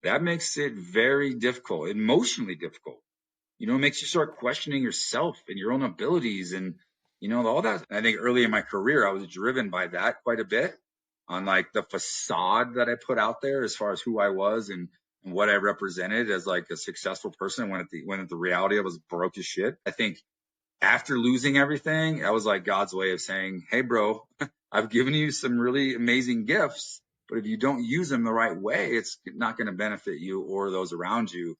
that makes it very difficult, emotionally difficult. It makes you start questioning yourself and your own abilities and, all that. I think early in my career, I was driven by that quite a bit on like the facade that I put out there as far as who I was and what I represented as like a successful person when at the reality I was broke as shit. I think after losing everything, that was like God's way of saying, hey, bro, I've given you some really amazing gifts, but if you don't use them the right way, it's not going to benefit you or those around you.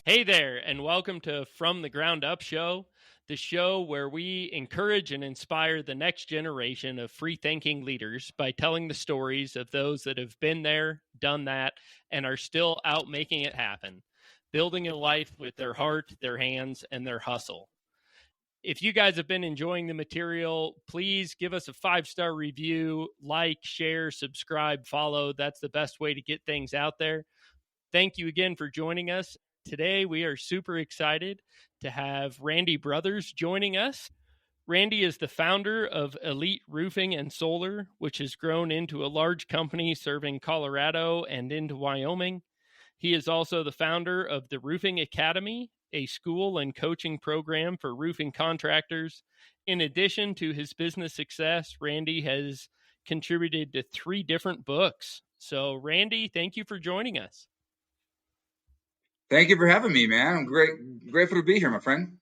Hey there, and welcome to From the Ground Up Show, the show where we encourage and inspire the next generation of free-thinking leaders by telling the stories of those that have been there, done that, and are still out making it happen, building a life with their heart, their hands, and their hustle. If you guys have been enjoying the material, please give us a 5-star review, like, share, subscribe, follow. That's the best way to get things out there. Thank you again for joining us. Today, we are super excited to have Randy Brothers joining us. Randy is the founder of Elite Roofing and Solar, which has grown into a large company serving Colorado and into Wyoming. He is also the founder of the Roofing Academy, a school and coaching program for roofing contractors. In addition to his business success, Randy has contributed to 3 different books. So, Randy, thank you for joining us. Thank you for having me, man. I'm grateful to be here, my friend.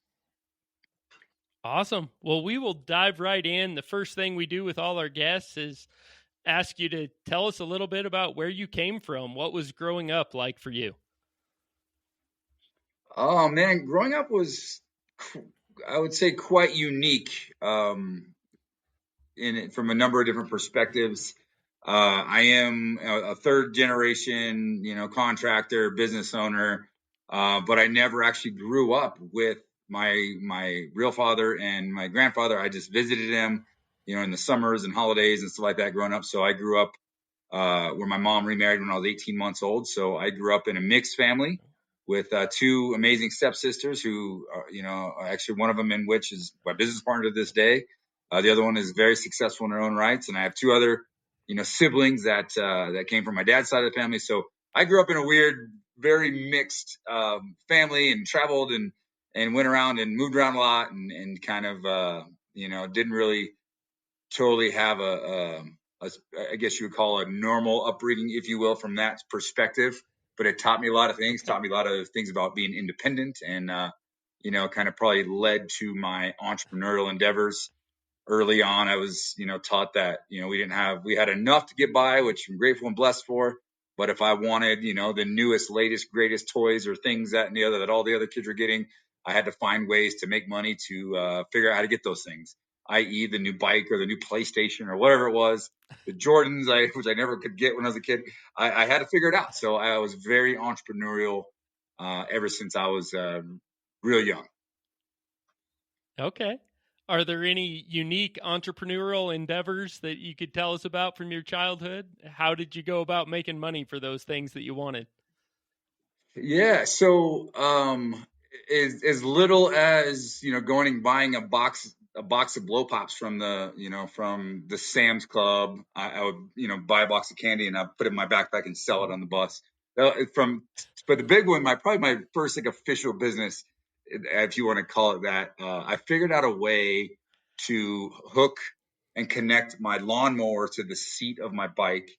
Awesome. Well, we will dive right in. The first thing we do with all our guests is ask you to tell us a little bit about where you came from. What was growing up like for you? Oh man, growing up was, I would say, quite unique. In it from a number of different perspectives. I am a third generation, contractor, business owner, but I never actually grew up with my real father and my grandfather. I just visited him, in the summers and holidays and stuff like that growing up. So I grew up where my mom remarried when I was 18 months old. So I grew up in a mixed family with 2 amazing stepsisters who, actually one of them in which is my business partner to this day. The other one is very successful in her own rights. And I have 2 other, siblings that came from my dad's side of the family. So I grew up in a weird, very mixed family and traveled and went around and moved around a lot and kind of, didn't really totally have I guess you would call a normal upbringing, if you will, from that perspective. But it taught me a lot of things, taught me a lot of things about being independent and, kind of probably led to my entrepreneurial endeavors. Early on, I was, taught that, we had enough to get by, which I'm grateful and blessed for. But if I wanted, the newest, latest, greatest toys or things that and the other that all the other kids were getting, I had to find ways to make money to figure out how to get those things, i.e., the new bike or the new PlayStation or whatever it was, the Jordans, which I never could get when I was a kid. I had to figure it out. So I was very entrepreneurial ever since I was real young. Okay. Are there any unique entrepreneurial endeavors that you could tell us about from your childhood? How did you go about making money for those things that you wanted? Yeah. So, as little as, going and buying a box of blow pops from the Sam's Club, I would, buy a box of candy and I'd put it in my backpack and sell it on the bus. But the big one, probably my first like official business, if you want to call it that, I figured out a way to hook and connect my lawnmower to the seat of my bike,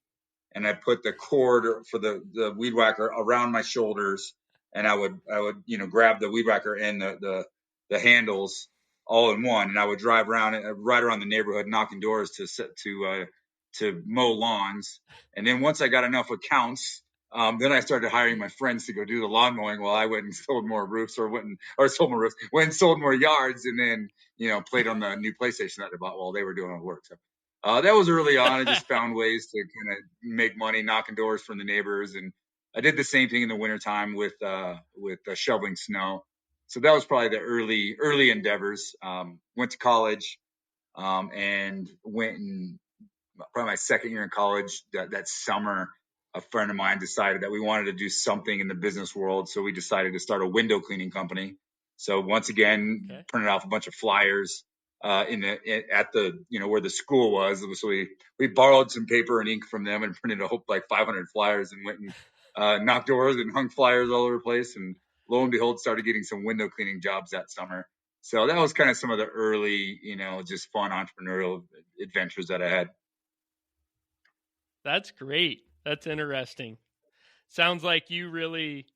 and I put the cord for the weed whacker around my shoulders, and I would grab the weed whacker and the handles all in one, and I would drive around right around the neighborhood knocking doors to mow lawns. And then once I got enough accounts, then I started hiring my friends to go do the lawn mowing while I went and sold more roofs went and sold more yards, and then played on the new PlayStation that I bought while they were doing all the work. So that was early on. I just found ways to kind of make money, knocking doors from the neighbors. And I did the same thing in the wintertime with shoveling snow. So that was probably the early endeavors. Went to college and went in probably my second year in college. That summer, a friend of mine decided that we wanted to do something in the business world. So we decided to start a window cleaning company. So once again, Okay. printed off a bunch of flyers at the where the school was. So we borrowed some paper and ink from them and printed a whole like 500 flyers and went and knocked doors and hung flyers all over the place. And lo and behold, started getting some window cleaning jobs that summer. So that was kind of some of the early, just fun entrepreneurial adventures that I had. That's great. That's interesting. Sounds like you really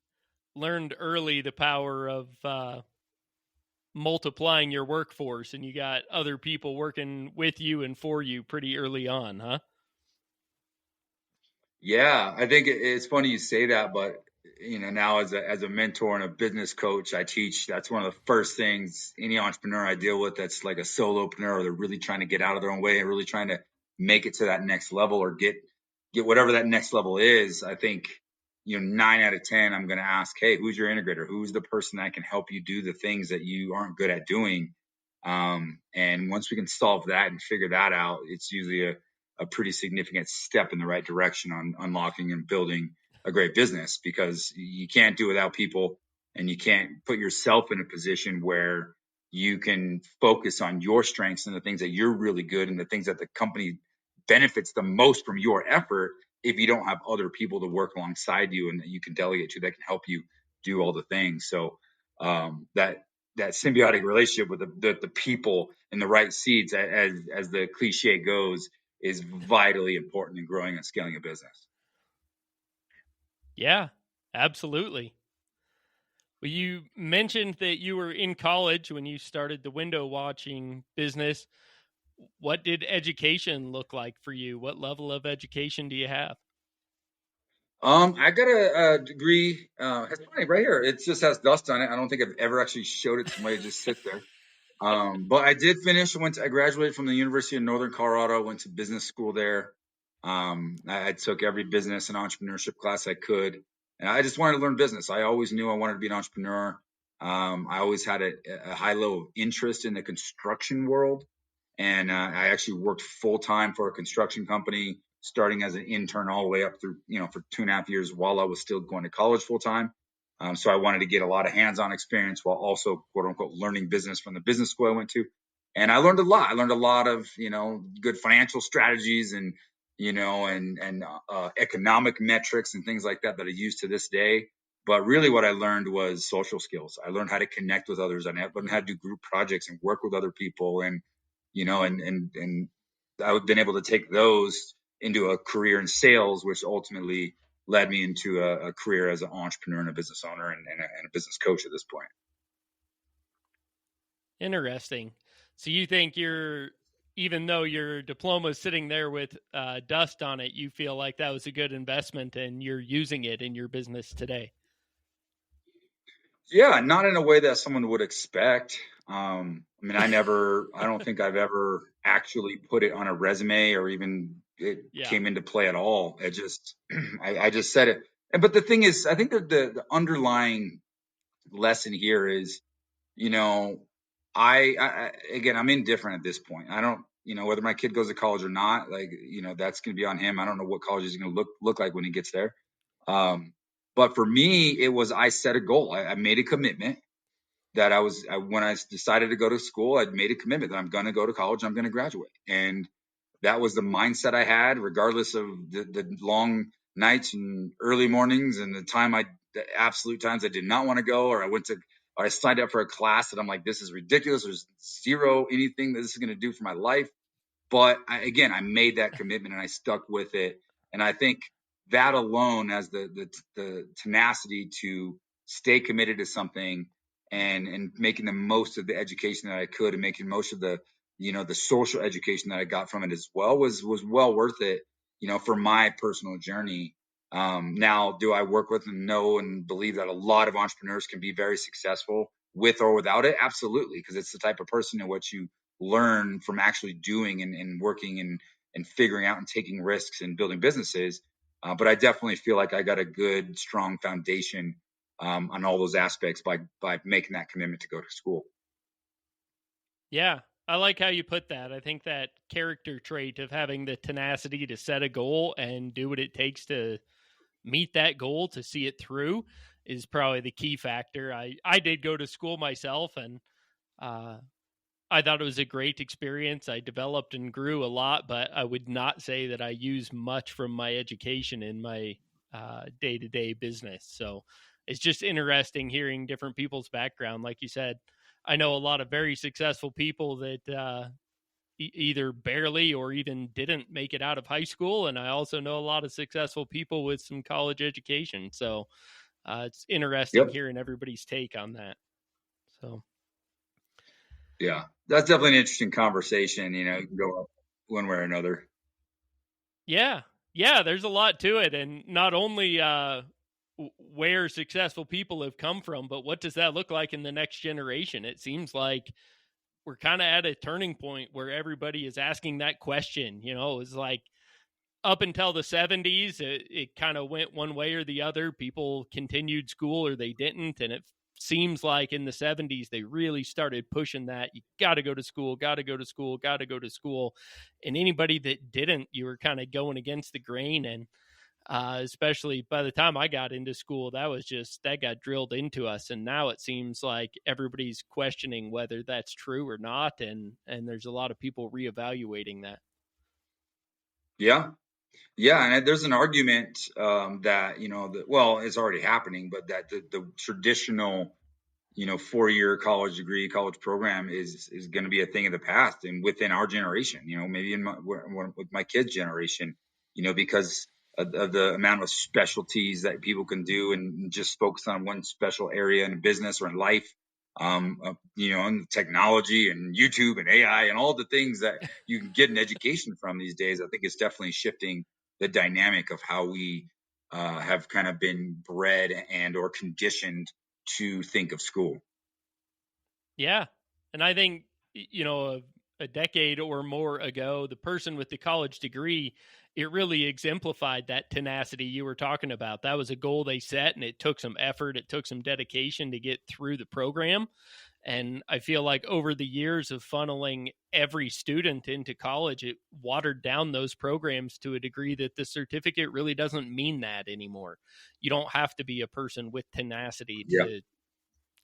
learned early the power of multiplying your workforce, and you got other people working with you and for you pretty early on, huh? Yeah, I think it's funny you say that, but now as a mentor and a business coach, I teach. That's one of the first things any entrepreneur I deal with that's like a solopreneur, or they're really trying to get out of their own way and really trying to make it to that next level or get whatever that next level is. I think 9 out of 10, I'm going to ask, hey, who's your integrator? Who's the person that can help you do the things that you aren't good at doing? And once we can solve that and figure that out, it's usually a pretty significant step in the right direction on unlocking and building a great business, because you can't do without people, and you can't put yourself in a position where you can focus on your strengths and the things that you're really good and the things that the company benefits the most from your effort if you don't have other people to work alongside you and that you can delegate to that can help you do all the things. So that symbiotic relationship with the people in the right seats, as the cliche goes, is vitally important in growing and scaling a business. Yeah, absolutely. Well, you mentioned that you were in college when you started the window watching business. What did education look like for you? What level of education do you have? I got a degree. It's funny right here. It just has dust on it. I don't think I've ever actually showed it to somebody. It just sits there. But I did finish. I graduated from the University of Northern Colorado. Went to business school there. I took every business and entrepreneurship class I could, and I just wanted to learn business. I always knew I wanted to be an entrepreneur. I always had a high level of interest in the construction world. And I actually worked full time for a construction company, starting as an intern all the way up through, for 2.5 years while I was still going to college full time. So I wanted to get a lot of hands-on experience while also, quote unquote, learning business from the business school I went to. And I learned a lot. I learned a lot of, good financial strategies and, economic metrics and things like that I use to this day. But really what I learned was social skills. I learned how to connect with others. I learned how to do group projects and work with other people. And and I've been able to take those into a career in sales, which ultimately led me into a career as an entrepreneur and a business owner and a business coach at this point. Interesting. So you think even though your diploma is sitting there with dust on it, you feel like that was a good investment and you're using it in your business today? Yeah, not in a way that someone would expect. I don't think I've ever actually put it on a resume or even it Yeah. came into play at all. It just, I just said it. But the thing is, I think that the underlying lesson here is, you know, again, I'm indifferent at this point. I don't, whether my kid goes to college or not, like, that's going to be on him. I don't know what college is going to look like when he gets there. But for me, I set a goal. I made a commitment that when I decided to go to school, I'd made a commitment that I'm going to go to college. I'm going to graduate. And that was the mindset I had, regardless of the long nights and early mornings and the absolute times I did not want to go, or I signed up for a class that I'm like, this is ridiculous. There's zero anything that this is going to do for my life. But I made that commitment and I stuck with it. And I think that alone, as the tenacity to stay committed to something and making the most of the education that I could and making most of the social education that I got from it as well was well worth it, for my personal journey. Now, do I work with and know and believe that a lot of entrepreneurs can be very successful with or without it? Absolutely, because it's the type of person in what you learn from actually doing and working and figuring out and taking risks and building businesses. But I definitely feel like I got a good, strong foundation on all those aspects by making that commitment to go to school. Yeah. I like how you put that. I think that character trait of having the tenacity to set a goal and do what it takes to meet that goal, to see it through, is probably the key factor. I did go to school myself, and I thought it was a great experience. I developed and grew a lot, but I would not say that I use much from my education in my day-to-day business. So it's just interesting hearing different people's background. Like you said, I know a lot of very successful people that either barely or even didn't make it out of high school. And I also know a lot of successful people with some college education. So it's interesting Yep. hearing everybody's take on that. So, Yeah, that's definitely an interesting conversation. You can go up one way or another. yeah. Yeah, there's a lot to it. And not only where successful people have come from, but what does that look like in the next generation? It seems like we're kind of at a turning point where everybody is asking that question. It's like up until the 70s, it kind of went one way or the other. People continued school or they didn't. And it seems like in the 70s, they really started pushing that. You got to go to school, got to go to school, got to go to school. And anybody that didn't, you were kind of going against the grain. And especially by the time I got into school, that got drilled into us. And now it seems like everybody's questioning whether that's true or not. And there's a lot of people reevaluating that. Yeah. Yeah, and there's an argument that well, it's already happening, but that the traditional 4-year college degree, college program is going to be a thing of the past, and within our generation, maybe with my kids' generation, because of the amount of specialties that people can do and just focus on one special area in business or in life, and technology and YouTube and AI and all the things that you can get an education from these days. I think it's definitely shifting the dynamic of how we have kind of been bred and or conditioned to think of school. Yeah. And I think, a decade or more ago, the person with the college degree, it really exemplified that tenacity you were talking about. That was a goal they set, and it took some effort, it took some dedication to get through the program. And I feel like over the years of funneling every student into college, it watered down those programs to a degree that the certificate really doesn't mean that anymore. You don't have to be a person with tenacity Yeah. to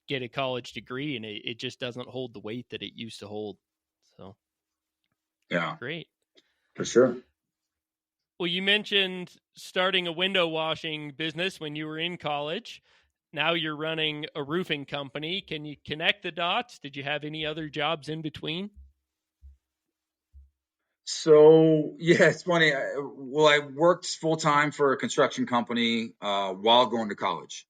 get a college degree, and it just doesn't hold the weight that it used to hold. So, Yeah, great. for sure. Well, you mentioned starting a window washing business when you were in college. Now you're running a roofing company. Can you connect the dots? Did you have any other jobs in between? So yeah, it's funny. I worked full time for a construction company while going to college.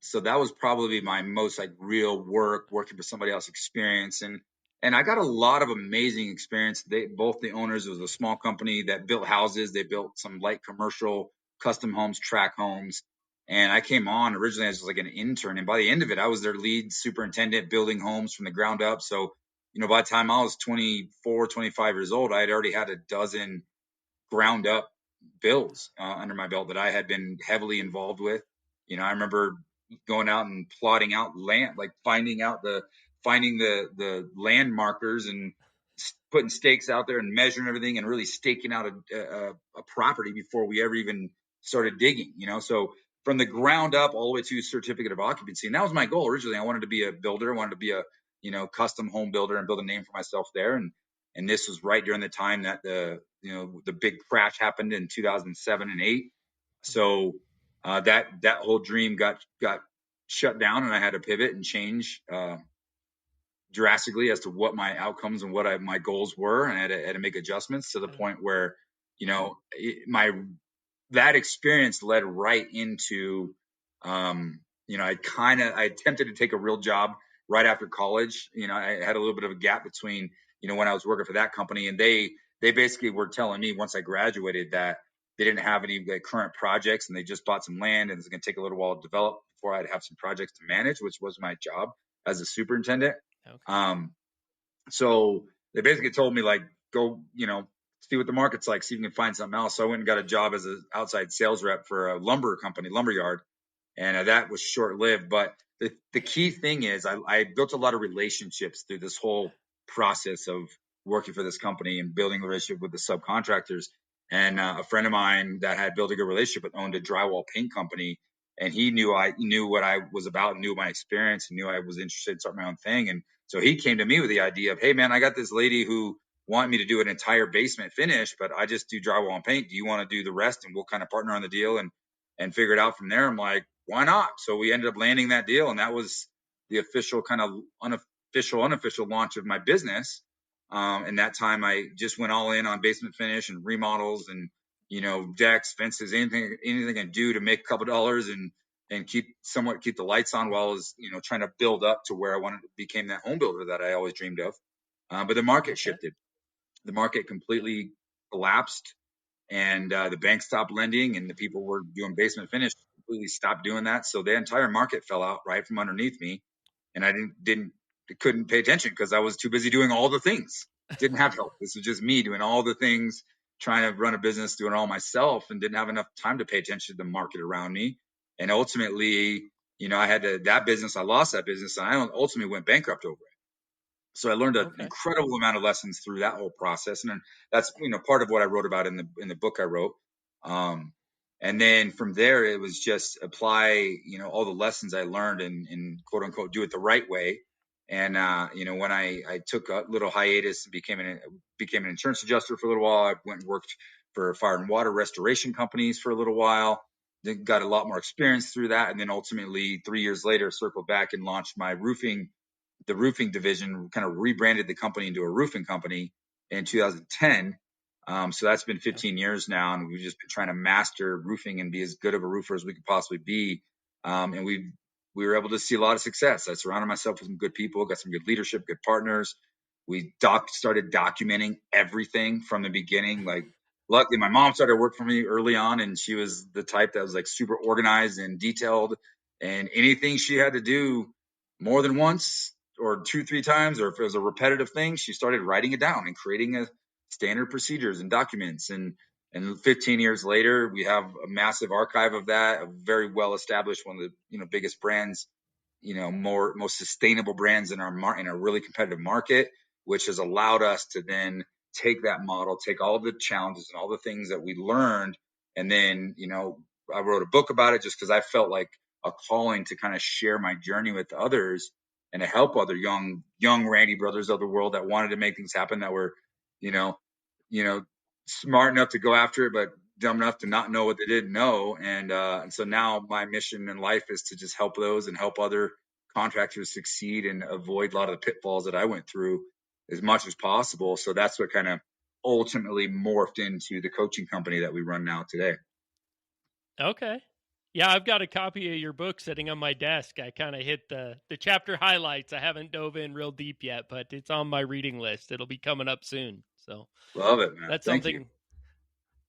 So that was probably my most like real working for somebody else experience, and I got a lot of amazing experience. Both the owners, it was a small company that built houses. They built some light commercial custom homes, track homes, and I came on originally as like an intern, and by the end of it, I was their lead superintendent, building homes from the ground up. So by the time I was 24, 25 years old, I had already had a dozen ground up builds under my belt that I had been heavily involved with. I remember going out and plotting out land, like finding the land markers and putting stakes out there and measuring everything and really staking out a property before we ever even started digging. So from the ground up all the way to certificate of occupancy, and that was my goal originally. I wanted to be a builder, I wanted to be a custom home builder and build a name for myself there. And this was right during the time that the big crash happened in 2007 and 8. So that whole dream got shut down, and I had to pivot and change drastically as to what my outcomes and what my goals were, and I had to make adjustments to the point where my that experience led right into I attempted to take a real job right after college. I had a little bit of a gap between when I was working for that company, and they basically were telling me once I graduated that they didn't have any like current projects, and they just bought some land, and it's going to take a little while to develop before I'd have some projects to manage, which was my job as a superintendent. Okay. So they basically told me like, go, see what the market's like, see if you can find something else. So I went and got a job as an outside sales rep for a lumber company, lumber yard, and that was short lived. But the key thing is I built a lot of relationships through this whole process of working for this company and building a relationship with the subcontractors. And a friend of mine that had built a good relationship with owned a drywall paint company, and he knew what I was about, knew my experience, and knew I was interested in starting my own thing. And so he came to me with the idea of, hey man, I got this lady who wanted me to do an entire basement finish, but I just do drywall and paint. Do you want to do the rest? And we'll kind of partner on the deal and figure it out from there. I'm like, why not? So we ended up landing that deal, and that was the official kind of unofficial launch of my business. And that time I just went all in on basement finish and remodels and, decks, fences, anything I can do to make a couple dollars and keep the lights on while I was, trying to build up to where I wanted to become that home builder that I always dreamed of. But the market shifted. The market completely collapsed, and the bank stopped lending, and the people were doing basement finish completely stopped doing that. So the entire market fell out right from underneath me, and I couldn't pay attention because I was too busy doing all the things. Didn't have help. This was just me doing all the things, trying to run a business, doing it all myself, and didn't have enough time to pay attention to the market around me. And ultimately, I had that business. I lost that business, and I ultimately went bankrupt over it. So I learned an incredible amount of lessons through that whole process, and that's part of what I wrote about in the book I wrote. And then from there, it was just apply all the lessons I learned and quote unquote do it the right way. And when I took a little hiatus and became an insurance adjuster for a little while, I went and worked for fire and water restoration companies for a little while. Then got a lot more experience through that, and then ultimately 3 years later, circled back and launched my roofing division, kind of rebranded the company into a roofing company in 2010. So that's been 15 years now, and we've just been trying to master roofing and be as good of a roofer as we could possibly be. And we were able to see a lot of success. I surrounded myself with some good people, got some good leadership, good partners. We started documenting everything from the beginning. Like, luckily, my mom started work for me early on, and she was the type that was like super organized and detailed. And anything she had to do more than once or 2-3 times, or if it was a repetitive thing, she started writing it down and creating a standard procedures and documents. And 15 years later, we have a massive archive of that, a very well established, one of the biggest brands, most sustainable brands in a really competitive market, which has allowed us to then take that model, take all the challenges and all the things that we learned, and then I wrote a book about it just because I felt like a calling to kind of share my journey with others and to help other young Randy brothers of the world that wanted to make things happen, that were you know smart enough to go after it, but dumb enough to not know what they didn't know. And so now my mission in life is to just help those and help other contractors succeed and avoid a lot of the pitfalls that I went through as much as possible. So that's what kind of ultimately morphed into the coaching company that we run now today. Okay. Yeah, I've got a copy of your book sitting on my desk. I kind of hit the chapter highlights. I haven't dove in real deep yet, but it's on my reading list. It'll be coming up soon. So love it, man. Thank you.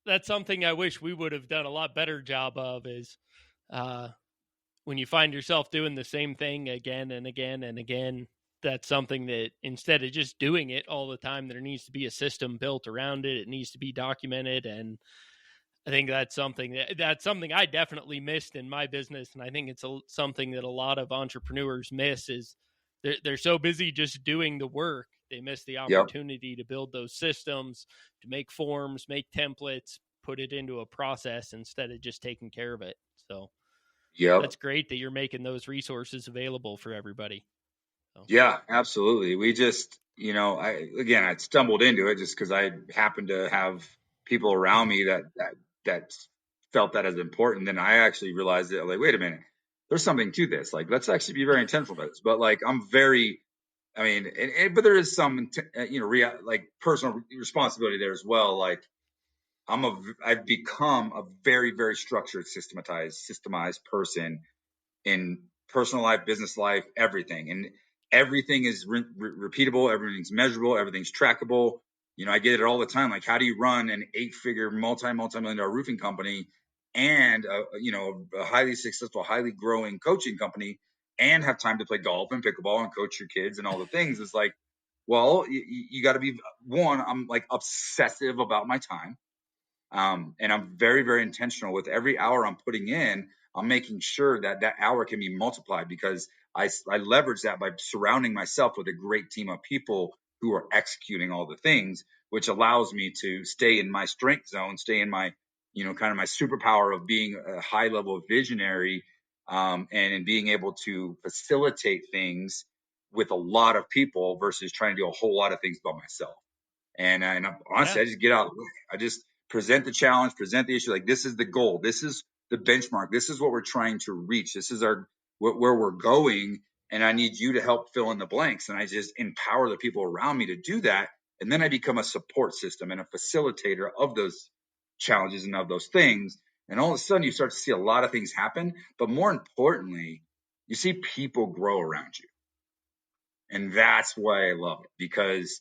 That's something I wish we would have done a lot better job of, is when you find yourself doing the same thing again and again and again, that's something that instead of just doing it all the time, there needs to be a system built around it. It needs to be documented. And I think that's something I definitely missed in my business. And I think it's something that a lot of entrepreneurs miss, is they're so busy just doing the work. They miss the opportunity to build those systems, to make forms, make templates, put it into a process instead of just taking care of it. So that's great that you're making those resources available for everybody. So. Yeah, absolutely. We just, I stumbled into it just because I happened to have people around me that felt that as important. Then I actually realized that, like, wait a minute, there's something to this. Like, let's actually be very intentional about this. But like, but there is some, like personal responsibility there as well. Like, I've become a very, very structured, systemized person in personal life, business life, everything. And everything is repeatable. Everything's measurable. Everything's trackable. I get it all the time. Like, how do you run an 8-figure, multi-million dollar roofing company and, a highly successful, highly growing coaching company and have time to play golf and pickleball and coach your kids and all the things? It's like, well, you got to be I'm like obsessive about my time. And I'm very, very intentional with every hour I'm putting in. I'm making sure that hour can be multiplied, because I leverage that by surrounding myself with a great team of people who are executing all the things, which allows me to stay in my strength zone, stay in my, kind of my superpower of being a high level visionary and in being able to facilitate things with a lot of people versus trying to do a whole lot of things by myself. And Yeah, honestly, I just get out of the way. I just present the challenge, present the issue. Like, this is the goal. This is the benchmark. This is what we're trying to reach. This is where we're going. And I need you to help fill in the blanks. And I just empower the people around me to do that. And then I become a support system and a facilitator of those challenges and of those things. And all of a sudden you start to see a lot of things happen. But more importantly, you see people grow around you. And that's why I love it, because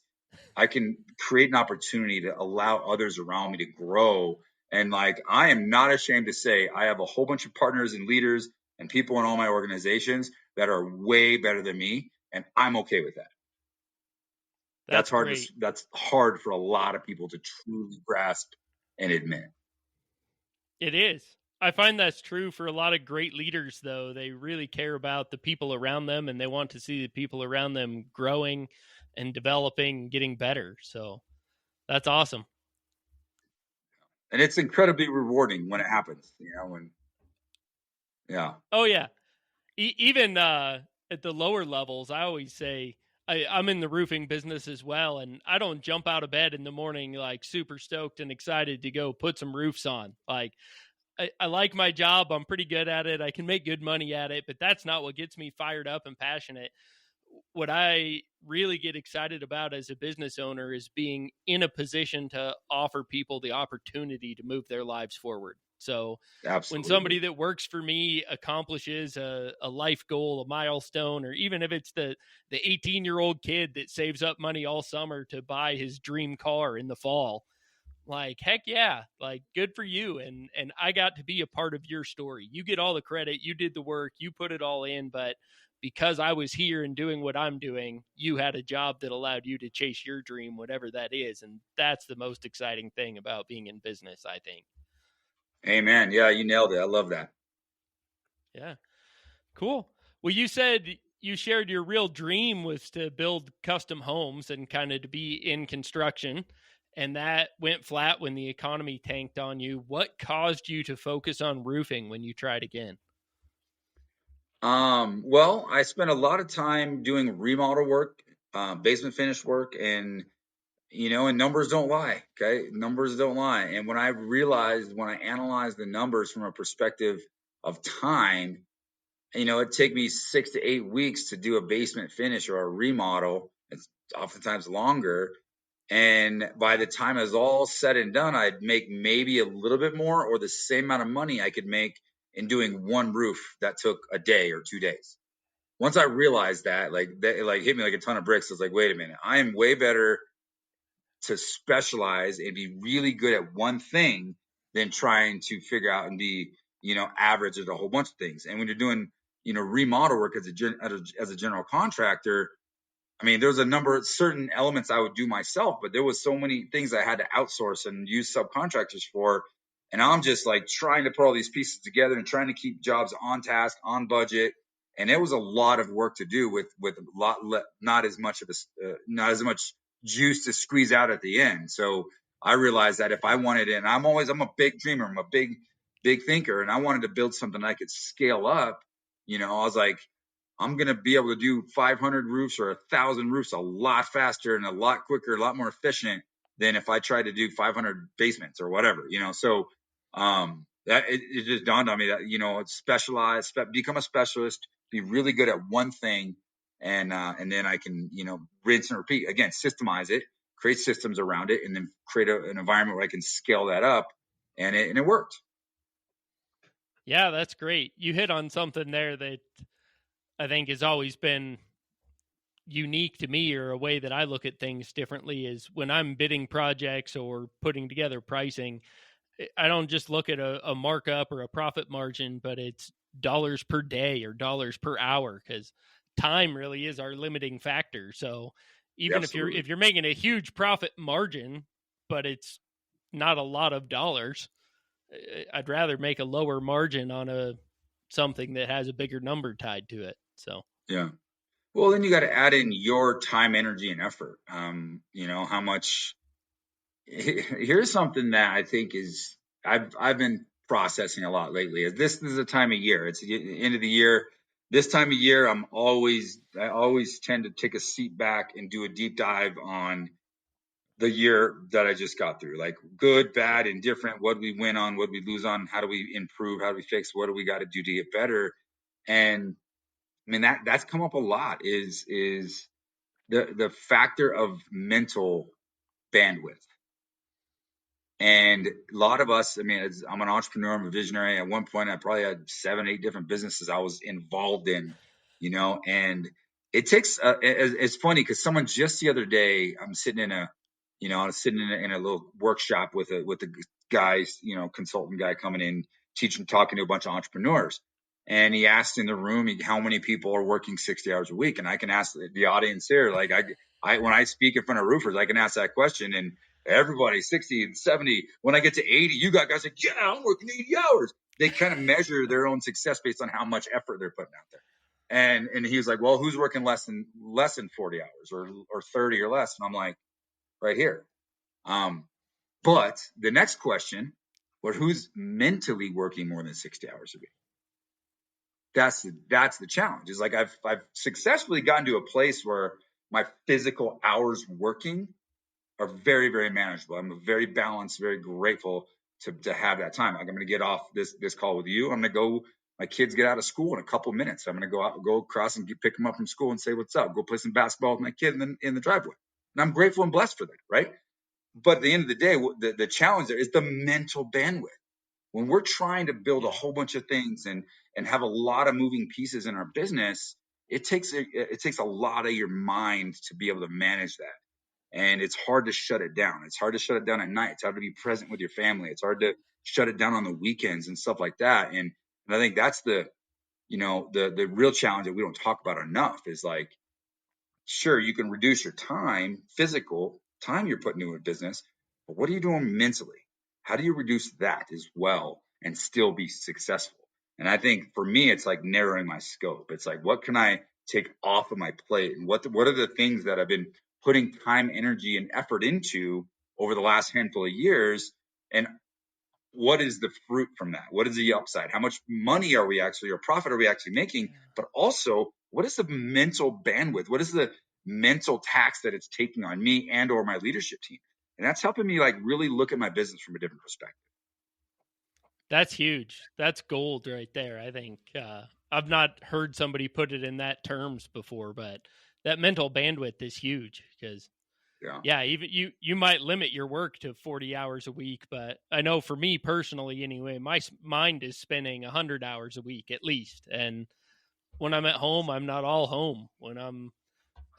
I can create an opportunity to allow others around me to grow. And like, I am not ashamed to say I have a whole bunch of partners and leaders and people in all my organizations that are way better than me. And I'm okay with that. that's great. That's hard for a lot of people to truly grasp and admit. It is. I find that's true for a lot of great leaders, though. They really care about the people around them, and they want to see the people around them growing and developing, getting better. So that's awesome. And it's incredibly rewarding when it happens, yeah. Oh yeah, even at the lower levels, I always say I'm in the roofing business as well, and I don't jump out of bed in the morning like super stoked and excited to go put some roofs on. Like, I like my job. I'm pretty good at it. I can make good money at it, but that's not what gets me fired up and passionate. What I really get excited about as a business owner is being in a position to offer people the opportunity to move their lives forward. So when Absolutely. somebody that works for me accomplishes a life goal, a milestone, or even if it's the 18-year-old kid that saves up money all summer to buy his dream car in the fall, like, heck yeah, like, good for you. And I got to be a part of your story. You get all the credit. You did the work. You put it all in. But because I was here and doing what I'm doing, you had a job that allowed you to chase your dream, whatever that is. And that's the most exciting thing about being in business, I think. Amen. Yeah, you nailed it. I love that. Yeah. Cool. Well, you said you shared your real dream was to build custom homes and kind of to be in construction, and that went flat when the economy tanked on you. What caused you to focus on roofing when you tried again? Well, I spent a lot of time doing remodel work, basement finish work, and numbers don't lie. Okay. Numbers don't lie. And when I analyzed the numbers from a perspective of time, it'd take me 6 to 8 weeks to do a basement finish or a remodel. It's oftentimes longer. And by the time it was all said and done, I'd make maybe a little bit more or the same amount of money I could make in doing one roof that took a day or 2 days. Once I realized that, it like hit me like a ton of bricks. I was like, wait a minute, I am way better to specialize and be really good at one thing than trying to figure out and be, average at a whole bunch of things. And when you're doing, remodel work as a general contractor, I mean, there's a number of certain elements I would do myself, but there was so many things I had to outsource and use subcontractors for. And I'm just like trying to put all these pieces together and trying to keep jobs on task, on budget. And it was a lot of work to do with a lot, not as much of not as much juice to squeeze out at the end. So I realized that if I wanted it, and I'm a big dreamer, I'm a big thinker, and I wanted to build something I could scale up. I was like, I'm going to be able to do 500 roofs or 1,000 roofs a lot faster and a lot quicker, a lot more efficient than if I tried to do 500 basements or whatever, So, that it just dawned on me that, specialize, become a specialist, be really good at one thing. And then I can, rinse and repeat again, systemize it, create systems around it, and then create an environment where I can scale that up. And it worked. Yeah, that's great. You hit on something there that I think has always been unique to me, or a way that I look at things differently, is when I'm bidding projects or putting together pricing, I don't just look at a markup or a profit margin, but it's dollars per day or dollars per hour, because time really is our limiting factor. So even Absolutely. if you're making a huge profit margin, but it's not a lot of dollars, I'd rather make a lower margin on something that has a bigger number tied to it. So Yeah. Well, then you got to add in your time, energy, and effort. How much. Here's something that I think is I've been processing a lot lately. This is the time of year. It's the end of the year. This time of year, I always tend to take a seat back and do a deep dive on the year that I just got through, like good, bad, indifferent. What we win on, what we lose on, how do we improve, how do we fix, what do we got to do to get better? And I mean that's come up a lot. Is the factor of mental bandwidth. And a lot of us, I mean, I'm an entrepreneur, I'm a visionary. At one point, I probably had 7, 8 different businesses I was involved in, and it takes, it's funny because someone just the other day, I was sitting in a little workshop with the guys, consultant guy coming in, talking to a bunch of entrepreneurs. And he asked in the room, how many people are working 60 hours a week? And I can ask the audience here, like when I speak in front of roofers, I can ask that question, and everybody 60 and 70. When I get to 80, you got guys like, yeah, I'm working 80 hours. They kind of measure their own success based on how much effort they're putting out there. And he was like, well, who's working less than 40 hours or 30 or less? And I'm like, right here. But the next question, who's mentally working more than 60 hours a week? That's the challenge. Is like I've successfully gotten to a place where my physical hours working are very, very manageable. I'm very balanced, very grateful to have that time. Like I'm going to get off this call with you. I'm going to go. My kids get out of school in a couple minutes. I'm going to go across and pick them up from school and say what's up. Go play some basketball with my kid in the driveway. And I'm grateful and blessed for that, right? But at the end of the day, the challenge there is the mental bandwidth. When we're trying to build a whole bunch of things and have a lot of moving pieces in our business, it takes a lot of your mind to be able to manage that. And it's hard to shut it down. It's hard to shut it down at night. It's hard to be present with your family. It's hard to shut it down on the weekends and stuff like that. And I think that's the real challenge that we don't talk about enough is like, sure, you can reduce your physical time you're putting into a business, but what are you doing mentally? How do you reduce that as well and still be successful? And I think for me, it's like narrowing my scope. It's like, what can I take off of my plate? And what are the things that I've been putting time, energy, and effort into over the last handful of years? And what is the fruit from that? What is the upside? How much money or profit are we actually making? But also, what is the mental bandwidth? What is the mental tax that it's taking on me and or my leadership team? And that's helping me like really look at my business from a different perspective. That's huge. That's gold right there. I think I've not heard somebody put it in that terms before, but that mental bandwidth is huge because even you might limit your work to 40 hours a week, but I know for me personally anyway, my mind is spinning 100 hours a week at least. And when I'm at home, I'm not all home. When I'm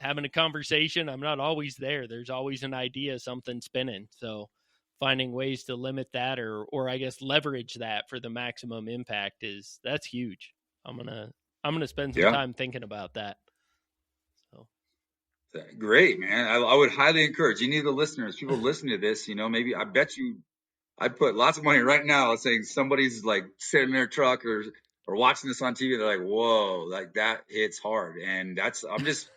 having a conversation, I'm not always there. There's always an idea, something spinning. So finding ways to limit that or I guess leverage that for the maximum impact that's huge. I'm going to spend some time thinking about that. So great, man. I would highly encourage any of the listeners, people listening to this, maybe I bet you I'd put lots of money right now saying somebody's like sitting in their truck or watching this on TV. They're like, whoa, like that hits hard. And I'm just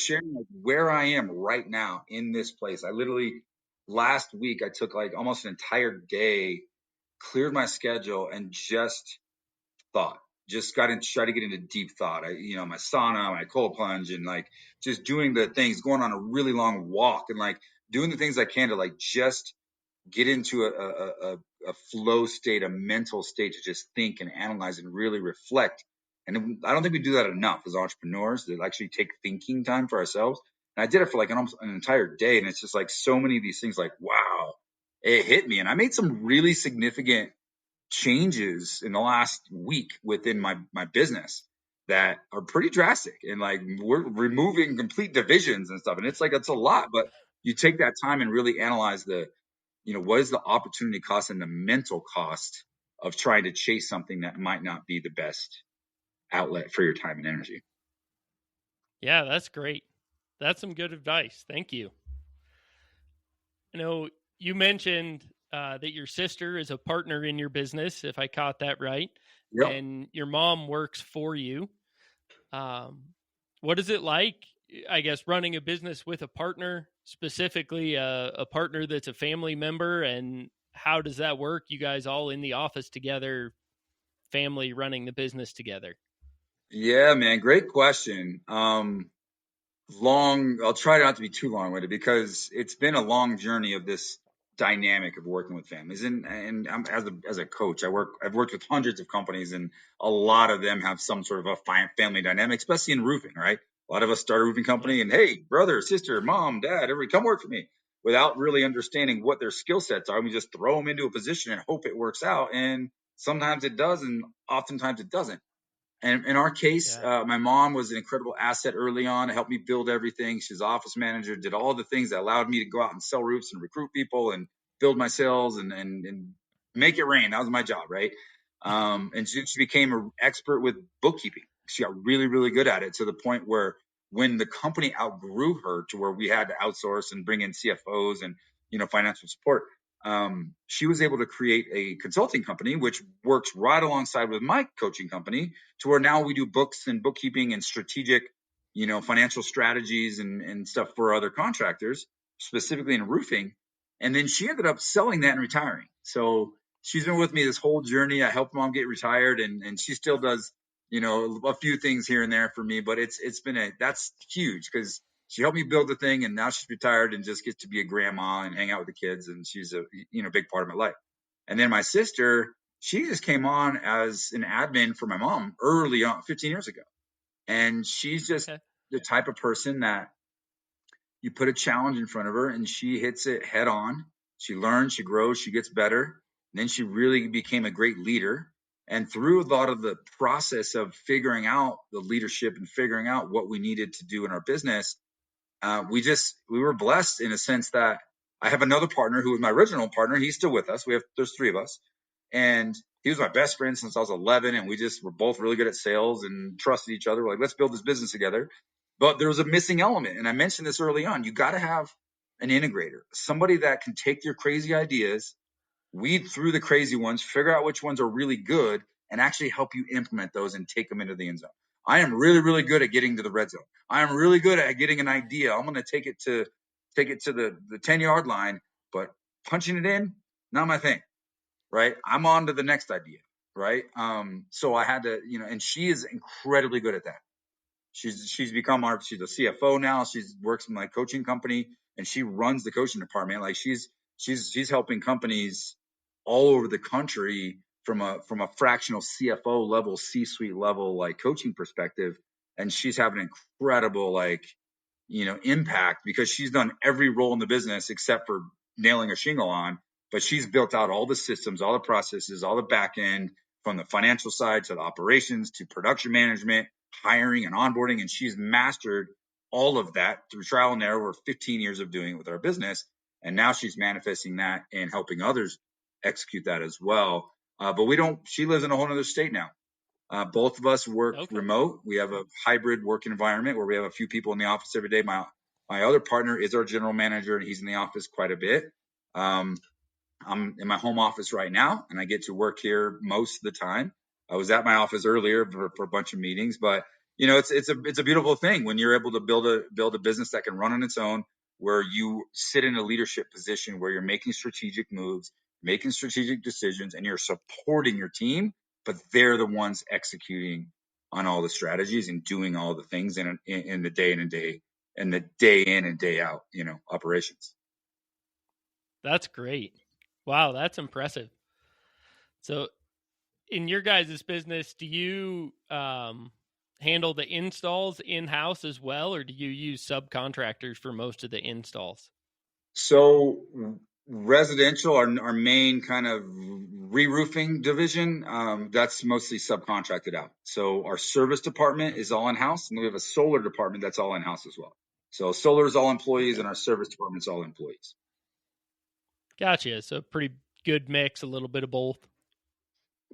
sharing like where I am right now in this place. I literally last week, I took like almost an entire day, cleared my schedule and just tried to get into deep thought. My sauna, my cold plunge and like just doing the things, going on a really long walk and like doing the things I can to like just get into a flow state, a mental state to just think and analyze and really reflect. And I don't think we do that enough as entrepreneurs to actually take thinking time for ourselves. And I did it for like almost an entire day. And it's just like so many of these things like, wow, it hit me. And I made some really significant changes in the last week within my business that are pretty drastic. And like we're removing complete divisions and stuff. And it's a lot, but you take that time and really analyze what is the opportunity cost and the mental cost of trying to chase something that might not be the best outlet for your time and energy. Yeah, that's great. That's some good advice. Thank you. You mentioned that your sister is a partner in your business, if I caught that right. Yep. And your mom works for you. What is it like, I guess, running a business with a partner, specifically a partner that's a family member? And how does that work? You guys all in the office together, family running the business together? Yeah, man, great question. I'll try not to be too long with it because it's been a long journey of this dynamic of working with families. And I'm, as a coach, I've worked with hundreds of companies, and a lot of them have some sort of a family dynamic, especially in roofing, right? A lot of us start a roofing Yeah. company and, hey, brother, sister, mom, dad, everybody come work for me, without really understanding what their skill sets are. We just throw them into a position and hope it works out. And sometimes it does, and oftentimes it doesn't. And in our case, Yeah. my mom was an incredible asset early on to help me build everything. She's office manager, did all the things that allowed me to go out and sell roofs and recruit people and build my sales and make it rain. That was my job, right? And she became an expert with bookkeeping. She got really, really good at it, to the point where when the company outgrew her to where we had to outsource and bring in CFOs and, financial support, she was able to create a consulting company, which works right alongside with my coaching company, to where now we do books and bookkeeping and strategic, financial strategies and stuff for other contractors, specifically in roofing. And then she ended up selling that and retiring. So she's been with me this whole journey. I helped mom get retired, and she still does, a few things here and there for me, but that's huge because she helped me build the thing, and now she's retired and just gets to be a grandma and hang out with the kids, and she's a big part of my life. And then my sister, she just came on as an admin for my mom early on, 15 years ago. And she's just Okay. the type of person that you put a challenge in front of her and she hits it head on. She learns, she grows, she gets better. And then she really became a great leader. And through a lot of the process of figuring out the leadership and figuring out what we needed to do in our business, we were blessed in a sense that I have another partner who was my original partner. He's still with us. There's three of us, and he was my best friend since I was 11. And we just were both really good at sales and trusted each other. We're like, let's build this business together. But there was a missing element. And I mentioned this early on. You got to have an integrator, somebody that can take your crazy ideas, weed through the crazy ones, figure out which ones are really good, and actually help you implement those and take them into the end zone. I am really, really good at getting to the red zone. I am really good at getting an idea. I'm going to take it to the 10-yard line, but punching it in, not my thing, right? I'm on to the next idea, right? So I had to, and she is incredibly good at that. She's a CFO now. She works in my coaching company, and she runs the coaching department. Like she's helping companies all over the country from a fractional CFO level, C-suite level, like coaching perspective. And she's having an incredible impact because she's done every role in the business except for nailing a shingle on. But she's built out all the systems, all the processes, all the back end, from the financial side to the operations to production management, hiring and onboarding. And she's mastered all of that through trial and error over 15 years of doing it with our business. And now she's manifesting that and helping others execute that as well. But she lives in a whole other state now. Both of us work Okay. remote. We have a hybrid work environment where we have a few people in the office every day. My other partner is our general manager, and he's in the office quite a bit. I'm in my home office right now, and I get to work here most of the time. I was at my office earlier for a bunch of meetings, but it's a beautiful thing when you're able to build a business that can run on its own, where you sit in a leadership position where you're making strategic moves, making strategic decisions, and you're supporting your team, but they're the ones executing on all the strategies and doing all the things in the day in and day out, operations. That's great. Wow, that's impressive. So, in your guys' business, do you handle the installs in house as well, or do you use subcontractors for most of the installs? So residential, our main kind of re-roofing division, that's mostly subcontracted out. So our service department is all in house, and we have a solar department that's all in house as well. So solar is all employees, Okay. and our service department's all employees. Gotcha. So, pretty good mix, a little bit of both.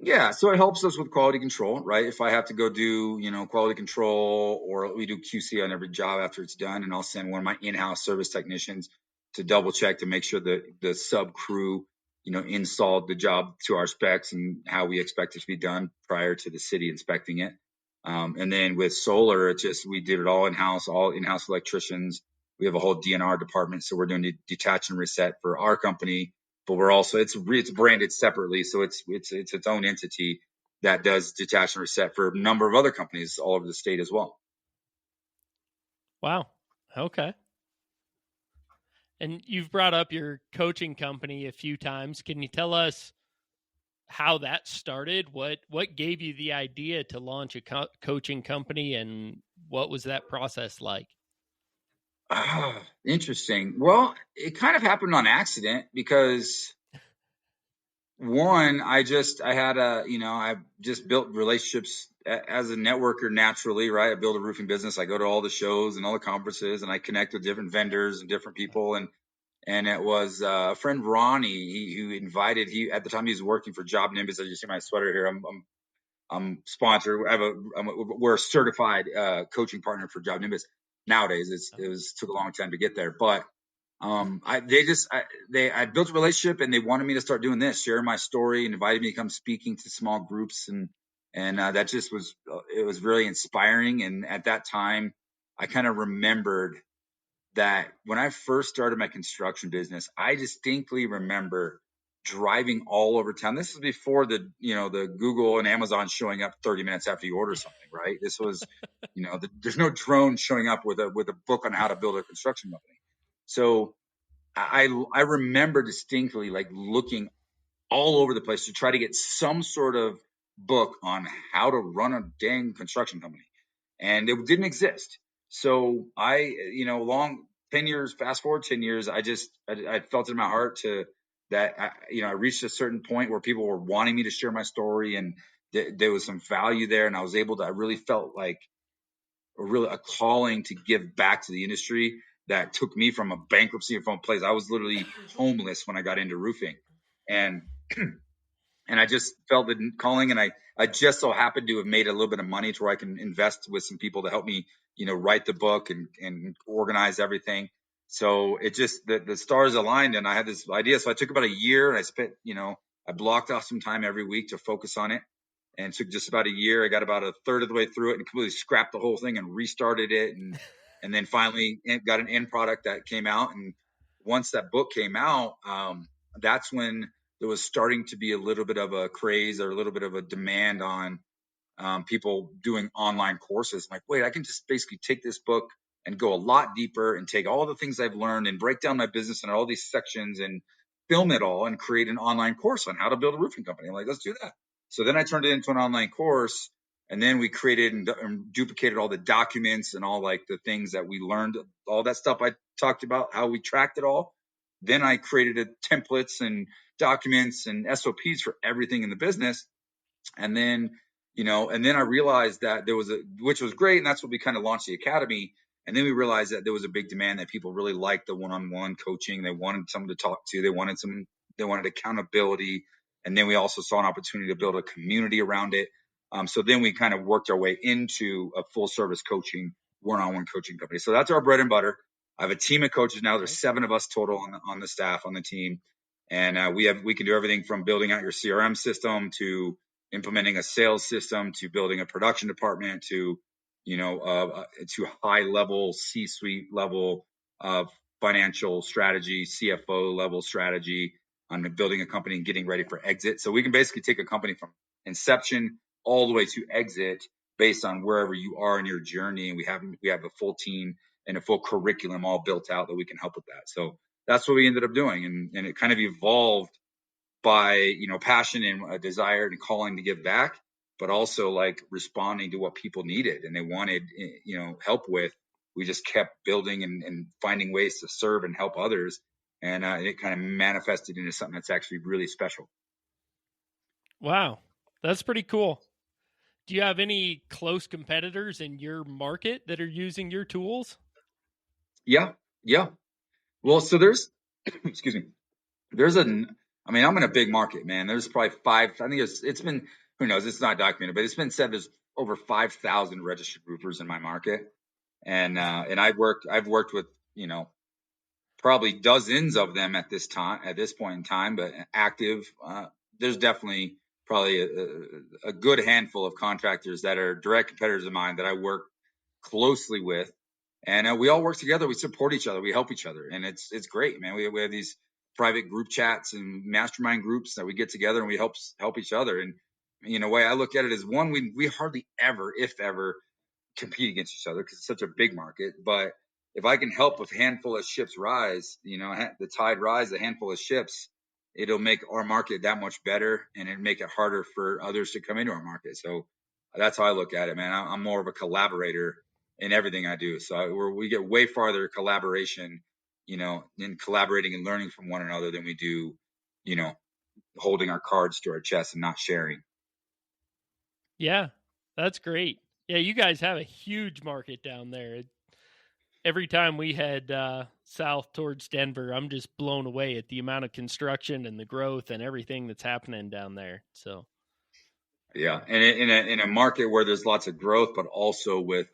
Yeah, so it helps us with quality control, right? If I have to go do, quality control, or we do QC on every job after it's done, and I'll send one of my in-house service technicians to double check to make sure that the sub crew, installed the job to our specs and how we expect it to be done prior to the city inspecting it. And then with solar, we did it all in-house electricians. We have a whole DNR department, so we're doing the detach and reset for our company, but we're also, it's branded separately. So it's its own entity that does detach and reset for a number of other companies all over the state as well. Wow. Okay. And you've brought up your coaching company a few times. Can you tell us how that started? What gave you the idea to launch a coaching company, and what was that process like? Interesting. Well, it kind of happened on accident because one, I just built relationships as a networker naturally, right? I built a roofing business. I go to all the shows and all the conferences, and I connect with different vendors and different people. And it was a friend, Ronnie, who invited, at the time he was working for Job Nimbus. As you see my sweater here, I'm sponsored. We're a certified coaching partner for Job Nimbus. Nowadays, took a long time to get there, but I built a relationship, and they wanted me to start doing this, share my story, and invited me to come speaking to small groups, and that just was it was really inspiring. And at that time, I kind of remembered that when I first started my construction business, I distinctly remember driving all over town. This is before the Google and Amazon showing up 30 minutes after you order something, right? This was, there's no drone showing up with a book on how to build a construction company. So I remember distinctly like looking all over the place to try to get some sort of book on how to run a dang construction company, and it didn't exist. So long 10 years, fast forward 10 years, I felt in my heart I reached a certain point where people were wanting me to share my story, and there was some value there, and I really felt like a calling to give back to the industry that took me from a bankruptcy from a place. I was literally homeless when I got into roofing, and and I just felt the calling, and I just so happened to have made a little bit of money to where I can invest with some people to help me, write the book and organize everything. So it just, the stars aligned, and I had this idea. So I took about a year, and I blocked off some time every week to focus on it, and took just about a year. I got about a third of the way through it and completely scrapped the whole thing and restarted it. And then finally got an end product that came out. And once that book came out, that's when there was starting to be a little bit of a craze or a little bit of a demand on people doing online courses. I'm like, wait, I can just basically take this book and go a lot deeper and take all the things I've learned and break down my business into all these sections and film it all and create an online course on how to build a roofing company. I'm like, let's do that. So then I turned it into an online course, and then we created and duplicated all the documents and all like the things that we learned, all that stuff I talked about, how we tracked it all. Then I created templates and documents and SOPs for everything in the business. And then, I realized that which was great. And that's what we kind of launched the academy. And then we realized that there was a big demand, that people really liked the one-on-one coaching. They wanted someone to talk to. They wanted accountability. And then we also saw an opportunity to build a community around it. So then we kind of worked our way into a full service coaching, one-on-one coaching company. So that's our bread and butter. I have a team of coaches now. There's 7 of us total on the staff, on the team. And we can do everything from building out your CRM system to implementing a sales system to building a production department to high level C-suite level of financial strategy, CFO level strategy on building a company and getting ready for exit. So we can basically take a company from inception all the way to exit based on wherever you are in your journey. And we have a full team and a full curriculum all built out that we can help with that. So that's what we ended up doing. And it kind of evolved by, passion and a desire and calling to give back, but also like responding to what people needed and they wanted, help with. We just kept building and finding ways to serve and help others. And it kind of manifested into something that's actually really special. Wow. That's pretty cool. Do you have any close competitors in your market that are using your tools? Yeah. Yeah. Well, so there's, excuse me, I'm in a big market, man. There's probably I think it's been, who knows, it's not documented, but it's been said there's over 5,000 registered roofers in my market. And I've worked with, probably dozens of them at this point in time, but active, there's definitely probably a good handful of contractors that are direct competitors of mine that I work closely with. And we all work together. We support each other. We help each other. And it's great, man. We have these private group chats and mastermind groups that we get together and we help each other. And in a way, I look at it as one, we hardly ever, if ever, compete against each other because it's such a big market. But if I can help a handful of ships rise, the tide rise, a handful of ships, it'll make our market that much better, and it'll make it harder for others to come into our market. So that's how I look at it, man. I'm more of a collaborator in everything I do. So we get way farther collaboration, in collaborating and learning from one another than we do, holding our cards to our chest and not sharing. Yeah, that's great. Yeah, you guys have a huge market down there. Every time we head south towards Denver, I'm just blown away at the amount of construction and the growth and everything that's happening down there. So, yeah, and in a market where there's lots of growth, but also with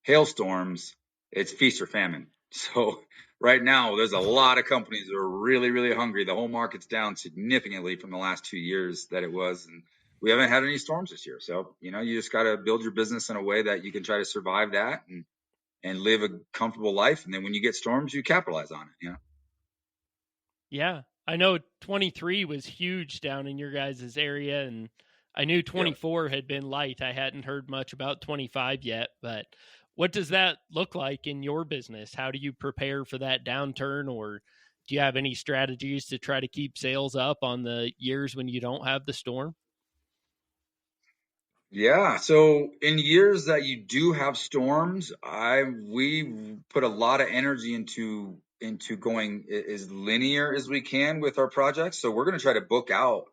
hailstorms, it's feast or famine. So right now, there's a lot of companies that are really, really hungry. The whole market's down significantly from the last 2 years that it was, and we haven't had any storms this year. So you just got to build your business in a way that you can try to survive that and live a comfortable life. And then when you get storms, you capitalize on it. Yeah, I know 23 was huge down in your guys' area, and I knew 24 had been light. I hadn't heard much about 25 yet, but what does that look like in your business? How do you prepare for that downturn, or do you have any strategies to try to keep sales up on the years when you don't have the storm? Yeah. So in years that you do have storms, we put a lot of energy into going as linear as we can with our projects. So we're going to try to book out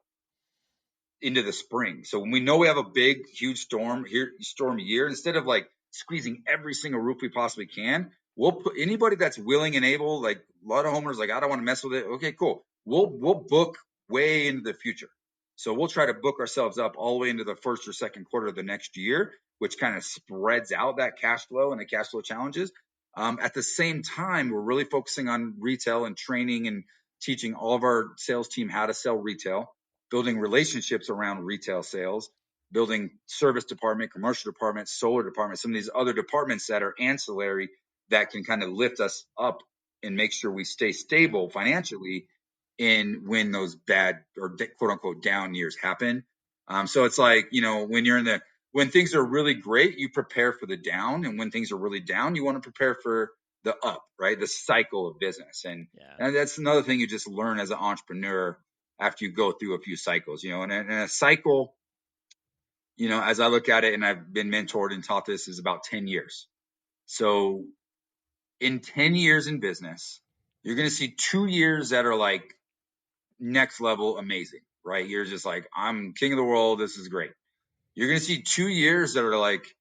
into the spring. So when we know we have a big, huge storm year, instead of like squeezing every single roof we possibly can, we'll put anybody that's willing and able, like a lot of homeowners, like, I don't want to mess with it. Okay, cool. We'll book way into the future. So we'll try to book ourselves up all the way into the first or second quarter of the next year, which kind of spreads out that cash flow and the cash flow challenges. At the same time, we're really focusing on retail and training and teaching all of our sales team how to sell retail, building relationships around retail sales, building service department, commercial department, solar department, some of these other departments that are ancillary that can kind of lift us up and make sure we stay stable financially in when those bad or quote unquote down years happen. So it's like, when things are really great, you prepare for the down. And when things are really down, you want to prepare for the up, right? The cycle of business. And that's another thing you just learn as an entrepreneur after you go through a few cycles, and a cycle, as I look at it, and I've been mentored and taught this, is about 10 years. So in 10 years in business, you're going to see 2 years that are like next level amazing, right? You're just like, I'm king of the world. This is great. You're going to see 2 years that are like,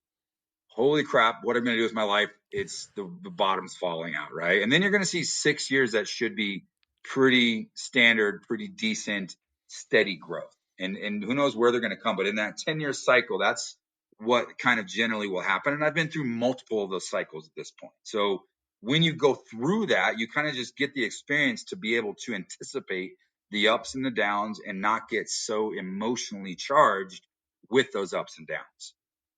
holy crap, what I'm going to do with my life? It's the bottom's falling out, right? And then you're going to see 6 years that should be pretty standard, pretty decent, steady growth. And who knows where they're going to come. But in that 10-year cycle, that's what kind of generally will happen. And I've been through multiple of those cycles at this point. So when you go through that, you kind of just get the experience to be able to anticipate the ups and the downs and not get so emotionally charged with those ups and downs,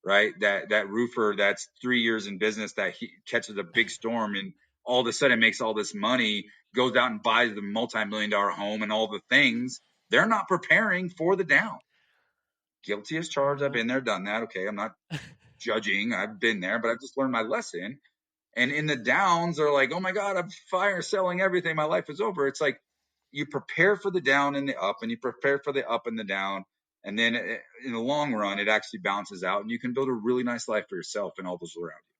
right? That roofer that's 3 years in business that he catches a big storm and all of a sudden makes all this money, goes out and buys the multi-million-dollar home and all the things. They're not preparing for the down. Guilty as charged. I've been there, done that. Okay, I'm not judging. I've been there, but I've just learned my lesson. And in the downs, they're like, oh my God, I'm selling everything. My life is over. It's like you prepare for the down and the up, and you prepare for the up and the down. And then in the long run, it actually balances out, and you can build a really nice life for yourself and all those around you.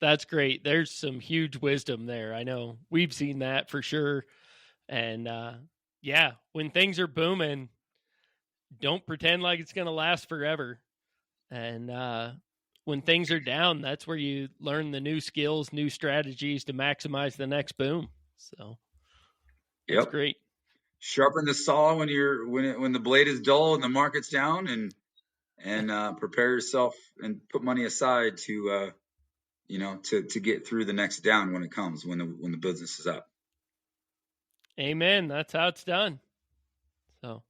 That's great. There's some huge wisdom there. I know we've seen that for sure. And when things are booming, don't pretend like it's going to last forever. And when things are down, that's where you learn the new skills, new strategies to maximize the next boom. So that's great. Sharpen the saw when when the blade is dull and the market's down, and prepare yourself and put money aside to to get through the next down when it comes, when the business is up. Amen. That's how it's done. So,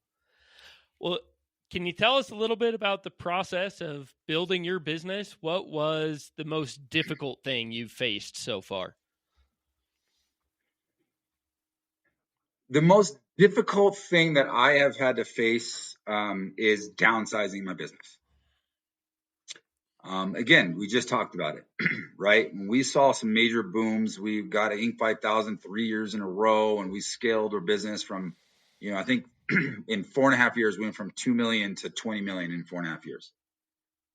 well, can you tell us a little bit about the process of building your business? What was the most difficult thing you've faced so far? The most difficult thing that I have had to face is downsizing my business. Again, we just talked about it, right? When we saw some major booms, we got Inc. 5000 3 years in a row, and we scaled our business from, I think in 4.5 years, we went from 2 million to 20 million in 4.5 years,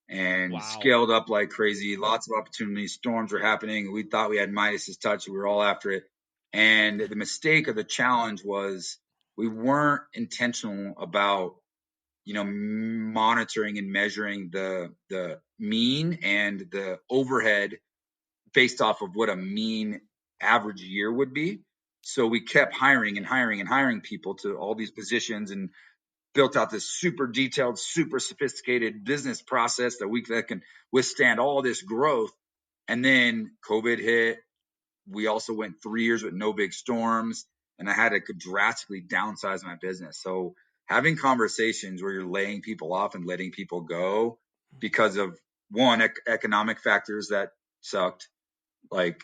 and Wow. scaled up like crazy. Lots of opportunities. Storms were happening. We thought we had Midas's touch. We were all after it. And the mistake of the challenge was we weren't intentional about monitoring and measuring the mean and the overhead based off of what a mean average year would be. So we kept hiring and hiring and hiring people to all these positions and built out this super detailed, super sophisticated business process that can withstand all this growth. And then COVID hit. We also went 3 years with no big storms, and I had to drastically downsize my business. So having conversations where you're laying people off and letting people go because of one, economic factors that sucked, like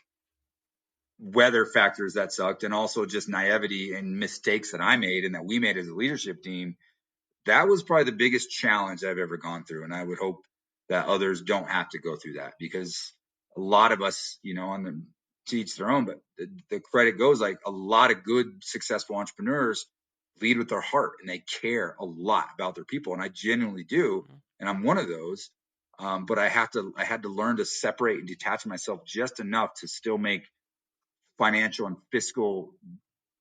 weather factors that sucked, and also just naivety and mistakes that I made and that we made as a leadership team. That was probably the biggest challenge I've ever gone through. And I would hope that others don't have to go through that, because a lot of us, on the to each their own, but the credit goes, like a lot of good, successful entrepreneurs lead with their heart and they care a lot about their people. And I genuinely do. And I'm one of those. But I had to learn to separate and detach myself just enough to still make financial and fiscal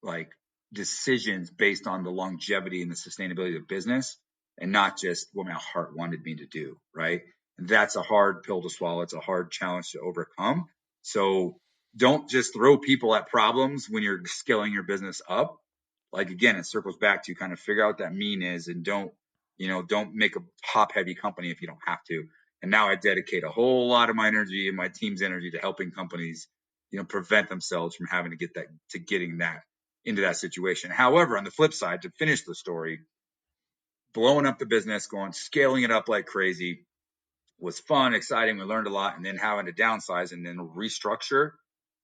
like decisions based on the longevity and the sustainability of business, and not just what my heart wanted me to do. Right. And that's a hard pill to swallow. It's a hard challenge to overcome. So don't just throw people at problems when you're scaling your business up. Like, again, it circles back to kind of figure out what that mean is, and don't make a top heavy company if you don't have to. And now I dedicate a whole lot of my energy and my team's energy to helping companies, prevent themselves from having to getting that into that situation. However, on the flip side, to finish the story, blowing up the business, scaling it up like crazy was fun, exciting. We learned a lot, and then having to downsize and then restructure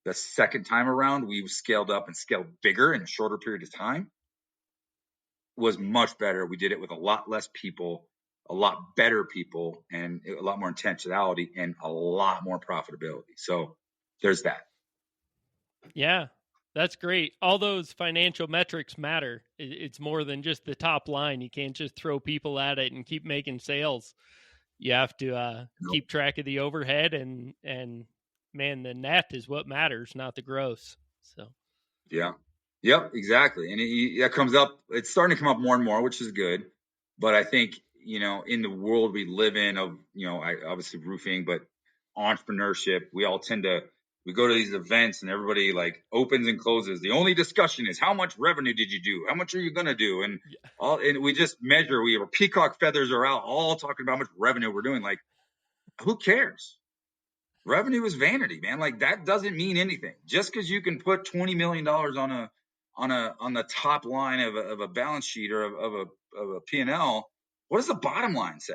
the second time around, we scaled up and scaled bigger in a shorter period of time, was much better. We did it with a lot less people, a lot better people, and a lot more intentionality and a lot more profitability. So there's that. Yeah, that's great. All those financial metrics matter. It's more than just the top line. You can't just throw people at it and keep making sales. You have to keep track of the overhead, and man, the net is what matters, not the gross. So yeah. Yep, exactly. And that comes up, it's starting to come up more and more, which is good. But I think, in the world we live in of, obviously roofing, but entrepreneurship, we go to these events and everybody like opens and closes. The only discussion is how much revenue did you do? How much are you going to do? And and we just measure, our peacock feathers are out, all talking about how much revenue we're doing. Like, who cares? Revenue is vanity, man. Like, that doesn't mean anything. Just because you can put $20 million on the top line of a balance sheet or of a P&L, what does the bottom line say?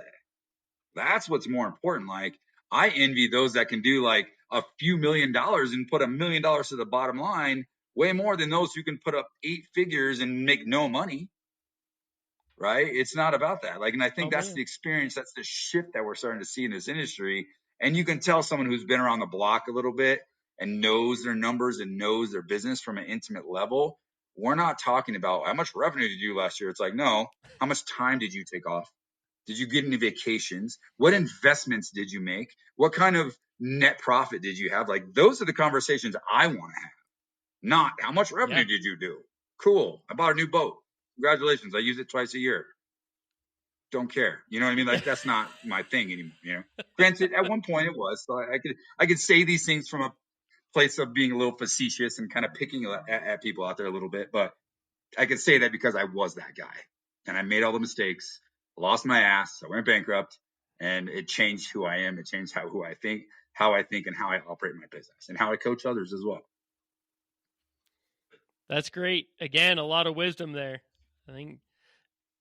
That's what's more important. Like, I envy those that can do like a few $1 million and put $1 million to the bottom line, way more than those who can put up 8 figures and make no money. Right? It's not about that. Like, and I think that's the experience, that's the shift that we're starting to see in this industry. And you can tell someone who's been around the block a little bit and knows their numbers and knows their business from an intimate level. We're not talking about how much revenue did you do last year. It's like, no, how much time did you take off? Did you get any vacations? What investments did you make? What kind of net profit did you have? Like, those are the conversations I want to have, not how much revenue did you do? Cool. I bought a new boat. Congratulations. I use it twice a year. Don't care. You know what I mean? Like, that's not my thing anymore. Granted, at one point it was. So I could say these things from a place of being a little facetious and kind of picking at people out there a little bit. But I could say that because I was that guy. And I made all the mistakes. Lost my ass. I went bankrupt. And it changed who I am. It changed how I think, and how I operate my business, and how I coach others as well. That's great. Again, a lot of wisdom there. I think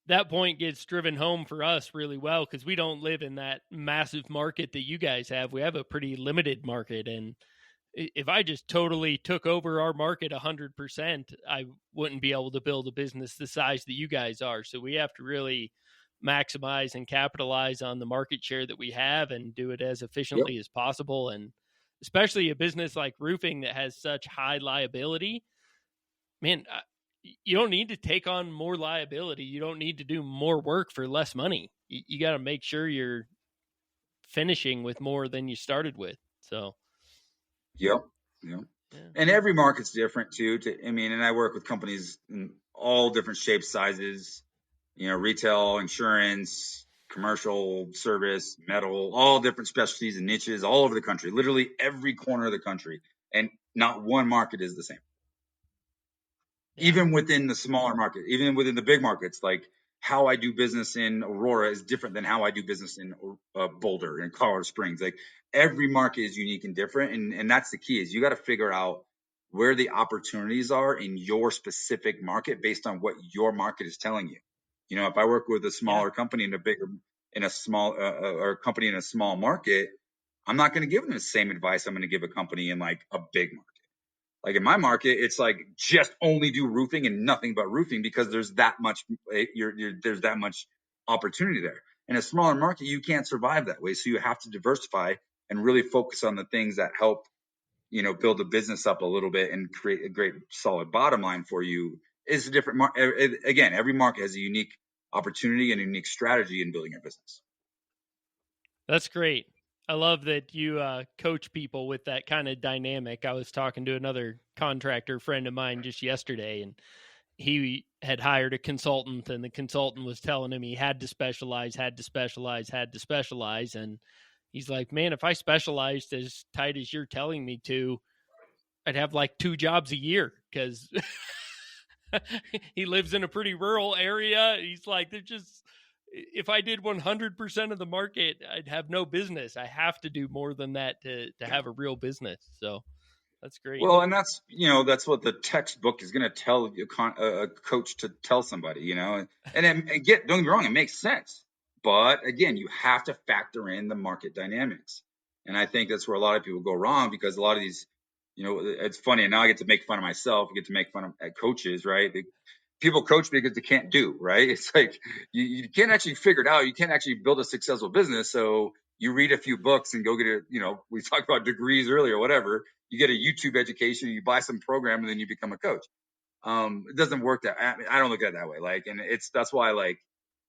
that point gets driven home for us really well, because we don't live in that massive market that you guys have. We have a pretty limited market, and if I just totally took over our market 100%, I wouldn't be able to build a business the size that you guys are. So we have to really maximize and capitalize on the market share that we have and do it as Yep. efficiently as possible. And especially a business like roofing that has such high liability, man, you don't need to take on more liability. You don't need to do more work for less money. You got to make sure you're finishing with more than you started with. So, Yep. Yep. yeah. And every market's different too. And I work with companies in all different shapes, sizes, retail, insurance, commercial, service, metal, all different specialties and niches all over the country, literally every corner of the country. And not one market is the same. Yeah. Even within the smaller market, even within the big markets, like how I do business in Aurora is different than how I do business in Boulder and Colorado Springs. Like every market is unique and different. And that's the key is you got to figure out where the opportunities are in your specific market based on what your market is telling you. If I work with a smaller company in a small or company in a small market, I'm not going to give them the same advice I'm going to give a company in like a big market. Like in my market, it's like just only do roofing and nothing but roofing because there's that much there's that much opportunity there. In a smaller market, you can't survive that way. So you have to diversify and really focus on the things that help, build a business up a little bit and create a great solid bottom line for you. Is a different again, every market has a unique opportunity and a unique strategy in building your business. That's great. I love that you coach people with that kind of dynamic. I was talking to another contractor friend of mine just yesterday, and he had hired a consultant, and the consultant was telling him he had to specialize, had to specialize, had to specialize. And he's like, man, if I specialized as tight as you're telling me to, I'd have like 2 jobs a year because he lives in a pretty rural area. He's like, they're just, if I did 100% of the market, I'd have no business. I have to do more than that to have a real business. So that's great. Well, and that's what the textbook is going to tell a coach to tell somebody, and don't get me wrong, it makes sense. But again, you have to factor in the market dynamics. And I think that's where a lot of people go wrong because a lot of these, it's funny. And now I get to make fun of myself. I get to make fun of coaches, right? People coach because they can't do, right? It's like you can't actually figure it out. You can't actually build a successful business. So you read a few books and go get we talked about degrees earlier, whatever. You get a YouTube education, you buy some program, and then you become a coach. It doesn't work that. I don't look at it that way. Like, and that's why, like,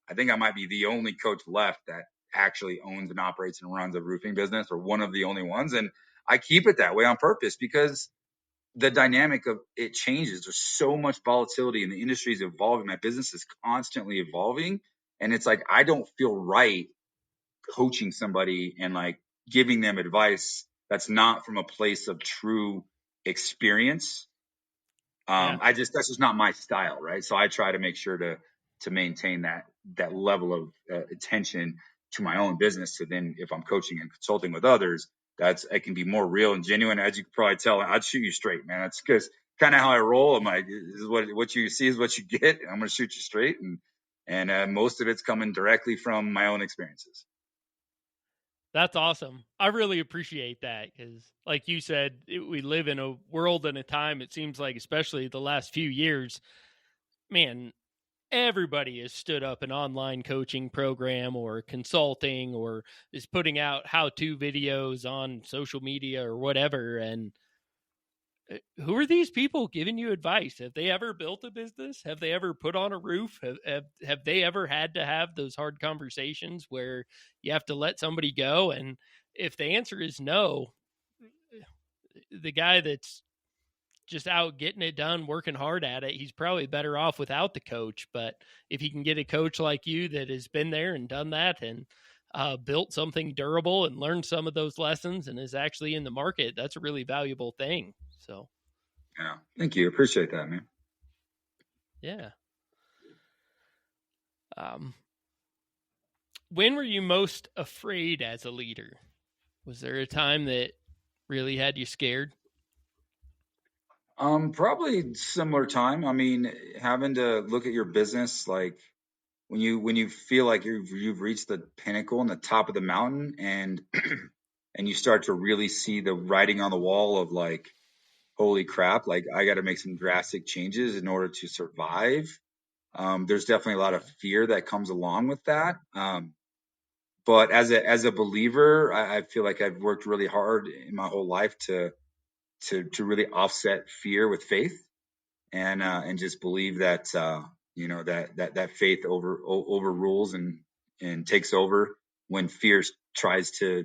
I think I might be the only coach left that actually owns and operates and runs a roofing business, or one of the only ones. And I keep it that way on purpose because the dynamic of it changes. There's so much volatility and the industry is evolving. My business is constantly evolving. And it's like, I don't feel right coaching somebody and like giving them advice that's not from a place of true experience. That's just not my style. Right. So I try to make sure to maintain that level of attention to my own business. So then if I'm coaching and consulting with others, it can be more real and genuine. As you can probably tell, I'd shoot you straight, man. That's because kind of how I roll. I'm like, this is what you see is what you get. I'm going to shoot you straight. And most of it's coming directly from my own experiences. That's awesome. I really appreciate that because, like you said, we live in a world and a time, it seems like, especially the last few years, man, everybody has stood up an online coaching program or consulting or is putting out how-to videos on social media or whatever. And who are these people giving you advice? Have they ever built a business? Have they ever put on a roof? Have they ever had to have those hard conversations where you have to let somebody go? And if the answer is no, the guy that's just out getting it done, working hard at it, he's probably better off without the coach. But if he can get a coach like you that has been there and done that and built something durable and learned some of those lessons and is actually in the market, that's a really valuable thing. So, yeah, thank you. Appreciate that, man. yeah. When were you most afraid as a leader? Was there a time that really had you scared? Probably similar time. I mean, having to look at your business like when you feel like you've reached the pinnacle and the top of the mountain, and and you start to really see the writing on the wall of like, holy crap, like I got to make some drastic changes in order to survive. There's definitely a lot of Yeah. fear that comes along with that. But as a believer, I feel like I've worked really hard in my whole life to really offset fear with faith, and just believe that that faith overrules and takes over when fear tries to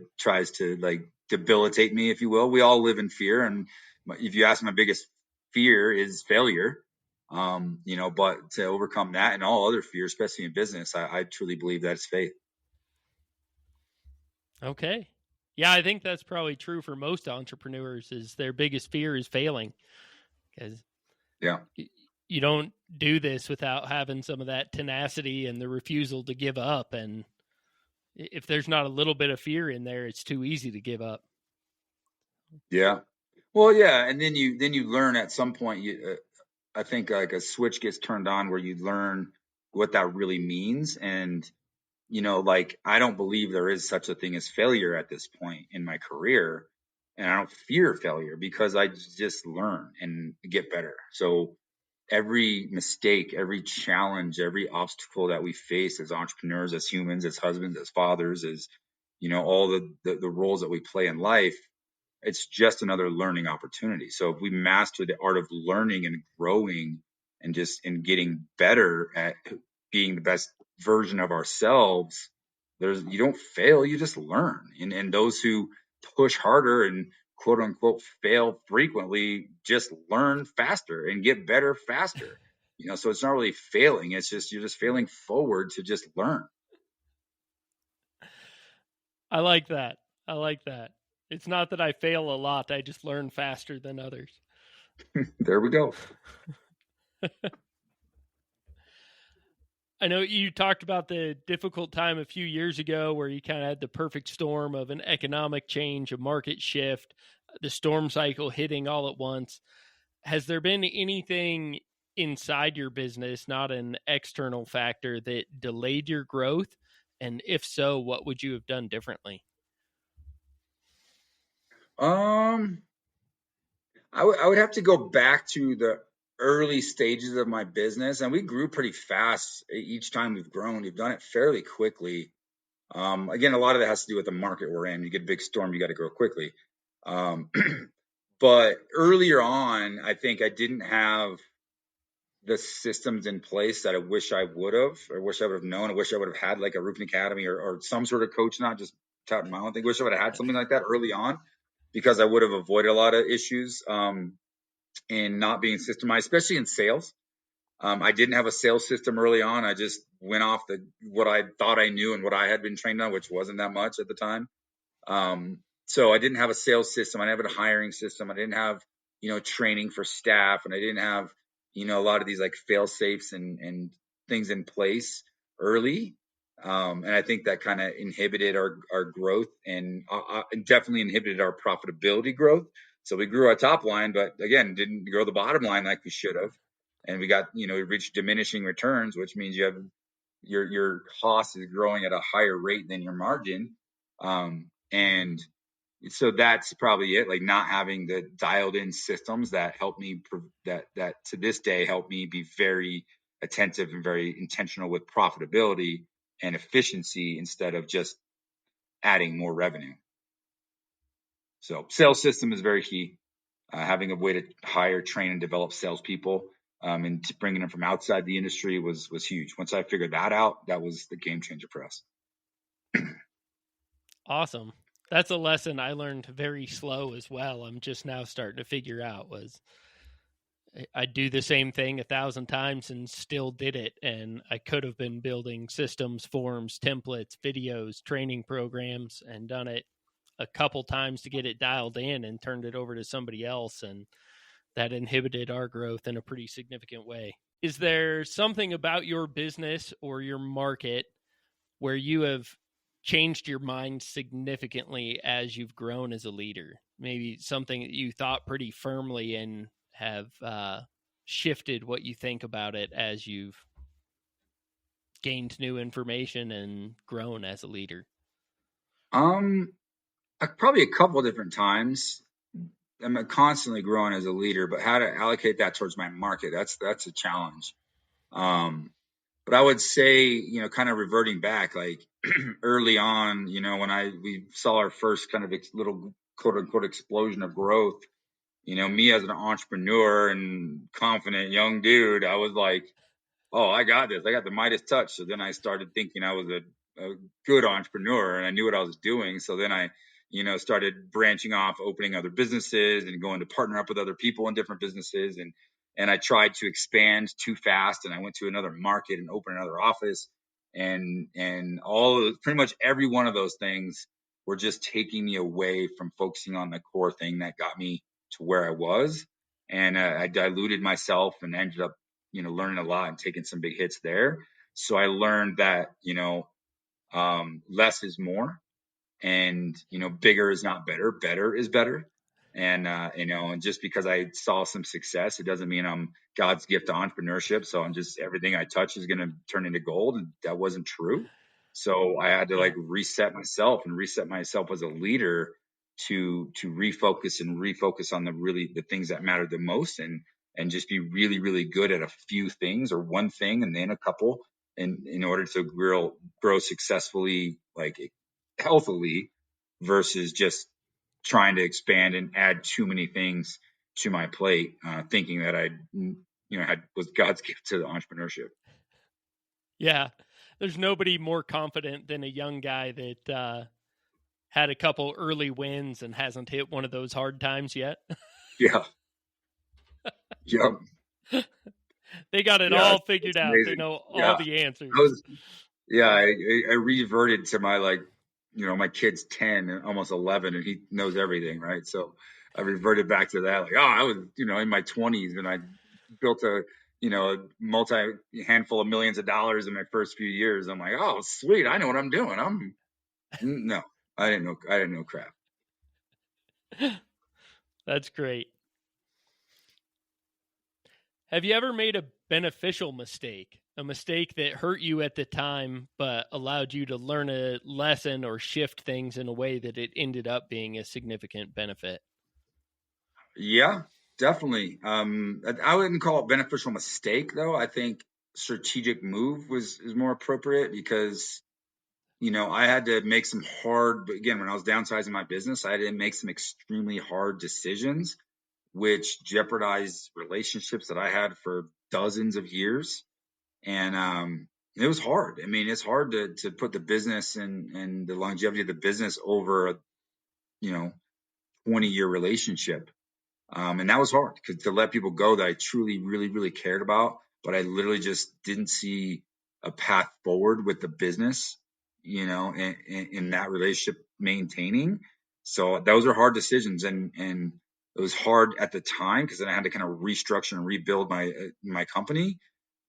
like debilitate me, if you will. We all live in fear, and if you ask, my biggest fear is failure. But to overcome that and all other fears, especially in business, I truly believe that it's faith. Okay. Yeah, I think that's probably true for most entrepreneurs. Is their biggest fear is failing, because Yeah. you don't do this without having some of that tenacity and the refusal to give up. And if there's not a little bit of fear in there, it's too easy to give up. Yeah. Well, yeah, and then you learn at some point. I think like a switch gets turned on where you learn what that really means, and like I don't believe there is such a thing as failure at this point in my career, and I don't fear failure because I just learn and get better. So every mistake, every challenge, every obstacle that we face as entrepreneurs, as humans, as husbands, as fathers, as all the roles that we play in life, it's just another learning opportunity. So if we master the art of learning and growing and just and getting better at being the best version of ourselves, you don't fail, you just learn. And those who push harder and quote unquote fail frequently just learn faster and get better faster. So it's not really failing, it's just you're just failing forward to just learn. I like that. I like that. It's not that I fail a lot, I just learn faster than others. There we go. I know you talked about the difficult time a few years ago where you kind of had the perfect storm of an economic change, a market shift, the storm cycle hitting all at once. Has there been anything inside your business, not an external factor, that delayed your growth? And if so, what would you have done differently? um I would have to go back to the early stages of my business, and we grew pretty fast each time we've grown. We've done it fairly quickly. Again, a lot of that has to do with the market we're in. You get a big storm, you got to grow quickly. Um, but earlier on, I think I didn't have the systems in place that I wish I would have, or wish I would have known. I wish I would have had like a roofing academy or some sort of coach, not just touting my own thing. I wish I would have had something like that early on because I would have avoided a lot of issues. And not being systemized, especially in sales. I didn't have a sales system early on. I just went off what I thought I knew and what I had been trained on, which wasn't that much at the time. So I didn't have a sales system. I didn't have a hiring system. I didn't have, training for staff, and I didn't have, a lot of these like fail safes and things in place early. And I think that kind of inhibited our growth and definitely inhibited our profitability growth. So we grew our top line, but again, didn't grow the bottom line like we should have. And we got, we reached diminishing returns, which means you have your cost is growing at a higher rate than your margin. And so that's probably it, like not having the dialed in systems that help me that to this day help me be very attentive and very intentional with profitability and efficiency instead of just adding more revenue. So sales system is very key. Having a way to hire, train, and develop salespeople, and bringing them from outside the industry was huge. Once I figured that out, that was the game changer for us. Awesome. That's a lesson I learned very slow as well. I'm just now starting to figure out was I do the same thing 1,000 times and still did it. And I could have been building systems, forms, templates, videos, training programs, and done it a couple times to get it dialed in and turned it over to somebody else. And that inhibited our growth in a pretty significant way. Is there something about your business or your market where you have changed your mind significantly as you've grown as a leader? Maybe something that you thought pretty firmly and have shifted what you think about it as you've gained new information and grown as a leader? Um, Probably a couple of different times. I'm constantly growing as a leader, but how to allocate that towards my market, that's a challenge. Um, but I would say, kind of reverting back, like early on, when we saw our first kind of little quote unquote explosion of growth, me as an entrepreneur and confident young dude, I was like, oh, I got this. I got the Midas touch. So then I started thinking I was a good entrepreneur and I knew what I was doing. So then I, started branching off, opening other businesses and going to partner up with other people in different businesses. And I tried to expand too fast and I went to another market and opened another office. And pretty much every one of those things were just taking me away from focusing on the core thing that got me to where I was. And I diluted myself and ended up learning a lot and taking some big hits there. So I learned that, less is more and, bigger is not better. Better is better. And, and just because I saw some success, it doesn't mean I'm God's gift to entrepreneurship. So I'm just, everything I touch is going to turn into gold. And that wasn't true. So I had to Yeah. like reset myself as a leader to refocus on the things that matter the most and just be really, really good at a few things or one thing and then a couple in order to grow successfully, like healthily versus just trying to expand and add too many things to my plate, thinking that I, was God's gift to the entrepreneurship. Yeah. There's nobody more confident than a young guy that had a couple early wins and hasn't hit one of those hard times yet. Yeah. Yep. They got it Yeah. all It's figured out. They amazing. know Yeah. all the I answers. was, yeah, I reverted to my like, my kid's 10 and almost 11 and he knows everything. Right. So I reverted back to that. Like, oh, I was, in my 20s and I built a, a multi handful of millions of dollars in my first few years. I'm like, oh, sweet. I know what I'm doing. No, I didn't know. I didn't know crap. That's great. Have you ever made a beneficial mistake? A mistake that hurt you at the time, but allowed you to learn a lesson or shift things in a way that it ended up being a significant benefit? Yeah, definitely. I wouldn't call it beneficial mistake though. I think strategic move is more appropriate because I had to make some hard, but again, when I was downsizing my business, I had to make some extremely hard decisions, which jeopardized relationships that I had for dozens of years. And it was hard. I mean, it's hard to put the business and the longevity of the business over a, 20-year relationship. And that was hard to let people go that I truly, really, really cared about, but I literally just didn't see a path forward with the business, in that relationship maintaining. So those are hard decisions, and it was hard at the time because then I had to kind of restructure and rebuild my company.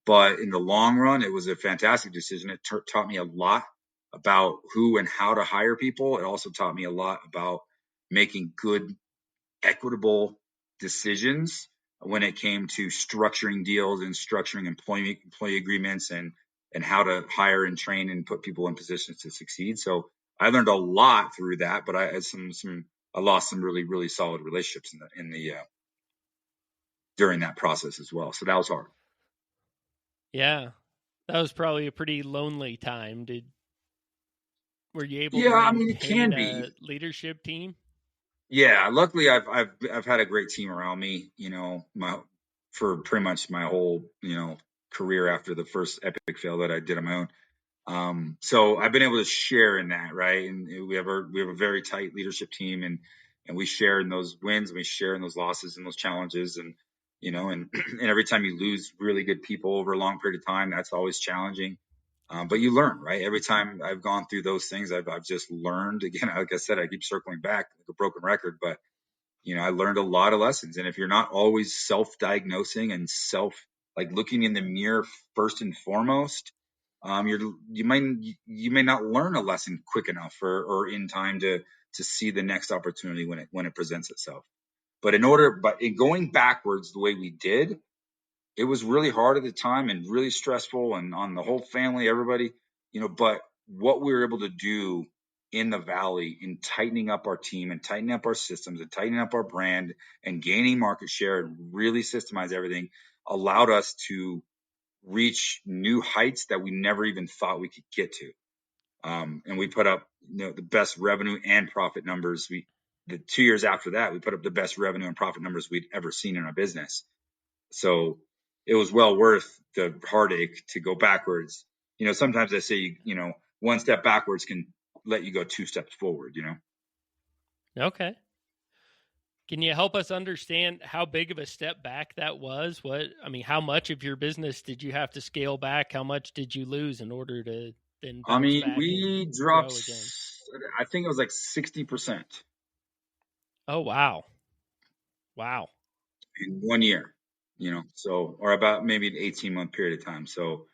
But in the long run, it was a fantastic decision. It taught me a lot about who and how to hire people. It also taught me a lot about making good equitable decisions when it came to structuring deals and structuring employee agreements and how to hire and train and put people in positions to succeed. So I learned a lot through that, but I had I lost some really, really solid relationships in the during that process as well. So that was hard. Yeah. That was probably a pretty lonely time. Were you able to Yeah, I mean it maintain can a be. leadership team? Yeah, luckily I've had a great team around me, for pretty much my whole, career after the first epic fail that I did on my own. So I've been able to share in that, right? And we have a very tight leadership team, and we share in those wins, and we share in those losses and those challenges, and and every time you lose really good people over a long period of time, that's always challenging. But you learn, right? Every time I've gone through those things, I've just learned. Again, like I said, I keep circling back like a broken record, but I learned a lot of lessons. And if you're not always self-diagnosing and like looking in the mirror first and foremost, you may not learn a lesson quick enough or in time to see the next opportunity when it presents itself. But in going backwards the way we did, it was really hard at the time and really stressful and on the whole family, everybody, but what we were able to do in the valley in tightening up our team and tightening up our systems and tightening up our brand and gaining market share and really systemize everything allowed us to reach new heights that we never even thought we could get to. And we put up, the best revenue and profit numbers. The 2 years after that, we put up the best revenue and profit numbers we'd ever seen in our business. So it was well worth the heartache to go backwards. Sometimes I say, one step backwards can let you go 2 steps forward, Okay. Can you help us understand how big of a step back that was? How much of your business did you have to scale back? How much did you lose in order to then bounce back we and dropped, grow again? I think it was like 60%. Oh, wow. Wow. In 1 year, or about maybe an 18-month period of time. So,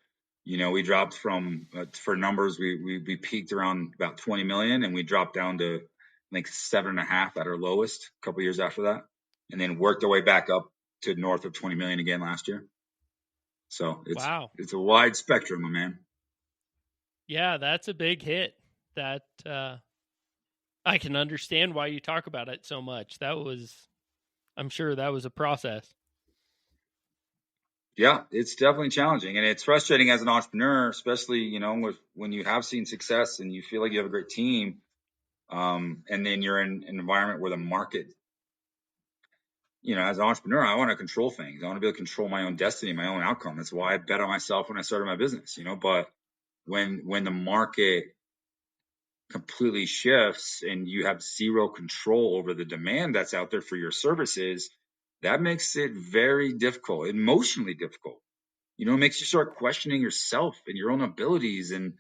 we dropped from, for numbers, we peaked around about 20 million and we dropped down to like 7.5 at our lowest a couple years after that. And then worked our way back up to north of 20 million again last year. So it's a wide spectrum, my man. Yeah, that's a big hit. That I can understand why you talk about it so much. I'm sure that was a process. Yeah, it's definitely challenging and it's frustrating as an entrepreneur, especially, when you have seen success and you feel like you have a great team. And then you're in an environment where the market, as an entrepreneur, I want to control things. I want to be able to control my own destiny, my own outcome. That's why I bet on myself when I started my business, but when the market completely shifts and you have zero control over the demand that's out there for your services, that makes it very difficult, emotionally difficult. It makes you start questioning yourself and your own abilities and,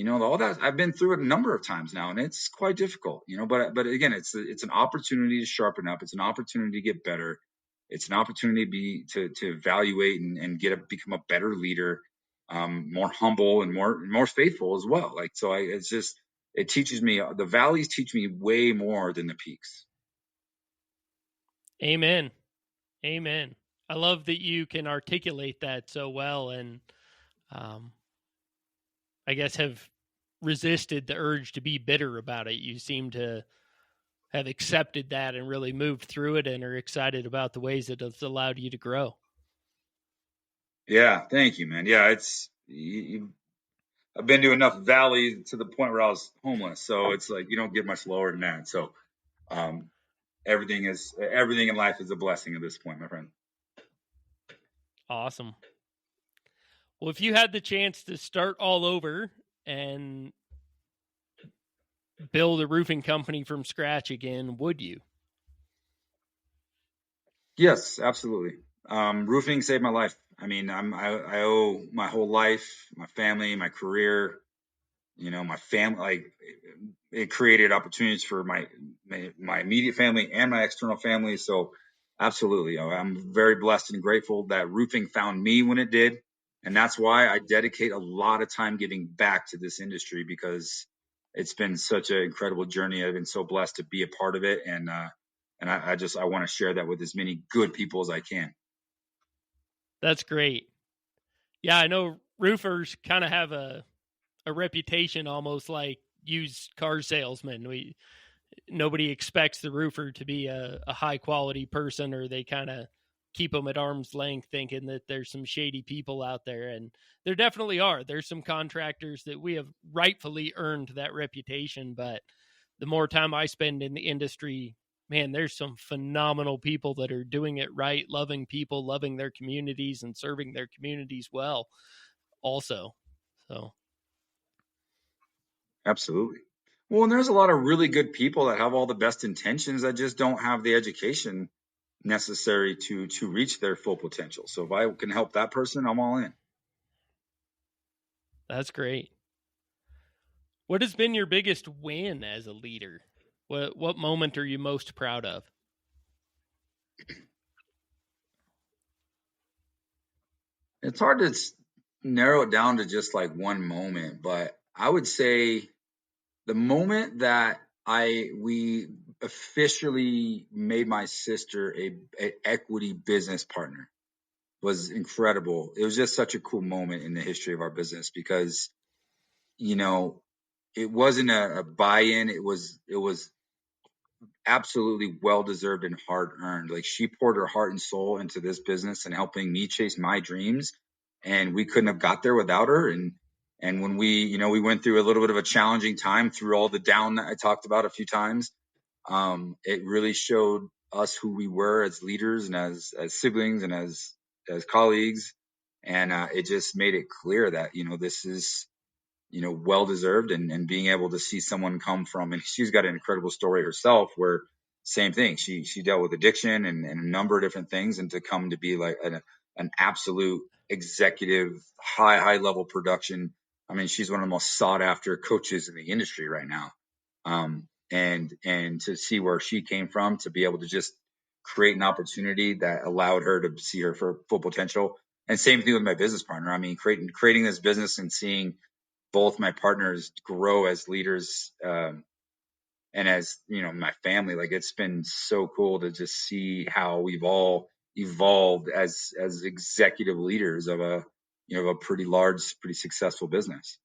all that. I've been through it a number of times now and it's quite difficult, but again, it's an opportunity to sharpen up. It's an opportunity to get better. It's an opportunity to evaluate and become a better leader, more humble and more faithful as well. It teaches me, the valleys teach me way more than the peaks. Amen. Amen. I love that you can articulate that so well and I guess have resisted the urge to be bitter about it. You seem to have accepted that and really moved through it and are excited about the ways that it's allowed you to grow. Yeah, thank you, man. Yeah, I've been to enough valleys to the point where I was homeless. So it's like you don't get much lower than that. So everything in life is a blessing at this point, my friend. Awesome. Well, if you had the chance to start all over and build a roofing company from scratch again, would you? Yes, absolutely. Roofing saved my life. I owe my whole life, my family, my career, my family, like it created opportunities for my immediate family and my external family. So absolutely. I'm very blessed and grateful that roofing found me when it did. And that's why I dedicate a lot of time giving back to this industry because it's been such an incredible journey. I've been so blessed to be a part of it. And I want to share that with as many good people as I can. That's great. Yeah, I know roofers kind of have a reputation almost like used car salesmen. Nobody expects the roofer to be a high quality person, or they kind of keep them at arm's length thinking that there's some shady people out there. And there definitely are. There's some contractors that we have rightfully earned that reputation. But the more time I spend in the industry, man, there's some phenomenal people that are doing it right, loving people, loving their communities and serving their communities well also. So Absolutely. Well, and there's a lot of really good people that have all the best intentions that just don't have the education necessary to reach their full potential. So if I can help that person, I'm all in. that's great. What has been your biggest win as a leader? What moment are you most proud of? It's hard to narrow it down to just like one moment, but I would say the moment that we officially made my sister a equity business partner was incredible. It was just such a cool moment in the history of our business because, you know, it wasn't a buy-in. It was absolutely well-deserved and hard-earned. Like, she poured her heart and soul into this business and helping me chase my dreams. And we couldn't have got there without her. And when we went through a little bit of a challenging time through all the down that I talked about a few times, it really showed us who we were as leaders and as siblings and as colleagues. And it just made it clear that, this is, well deserved, and being able to see someone come from, and she's got an incredible story herself where same thing. She dealt with addiction and a number of different things, and to come to be like an absolute executive, high level production. I mean, she's one of the most sought after coaches in the industry right now. And to see where she came from, to be able to just create an opportunity that allowed her to see her for full potential. And same thing with my business partner. I mean, creating this business and seeing both my partners grow as leaders, and as, my family. Like, it's been so cool to just see how we've all evolved as executive leaders of a pretty large, pretty successful business.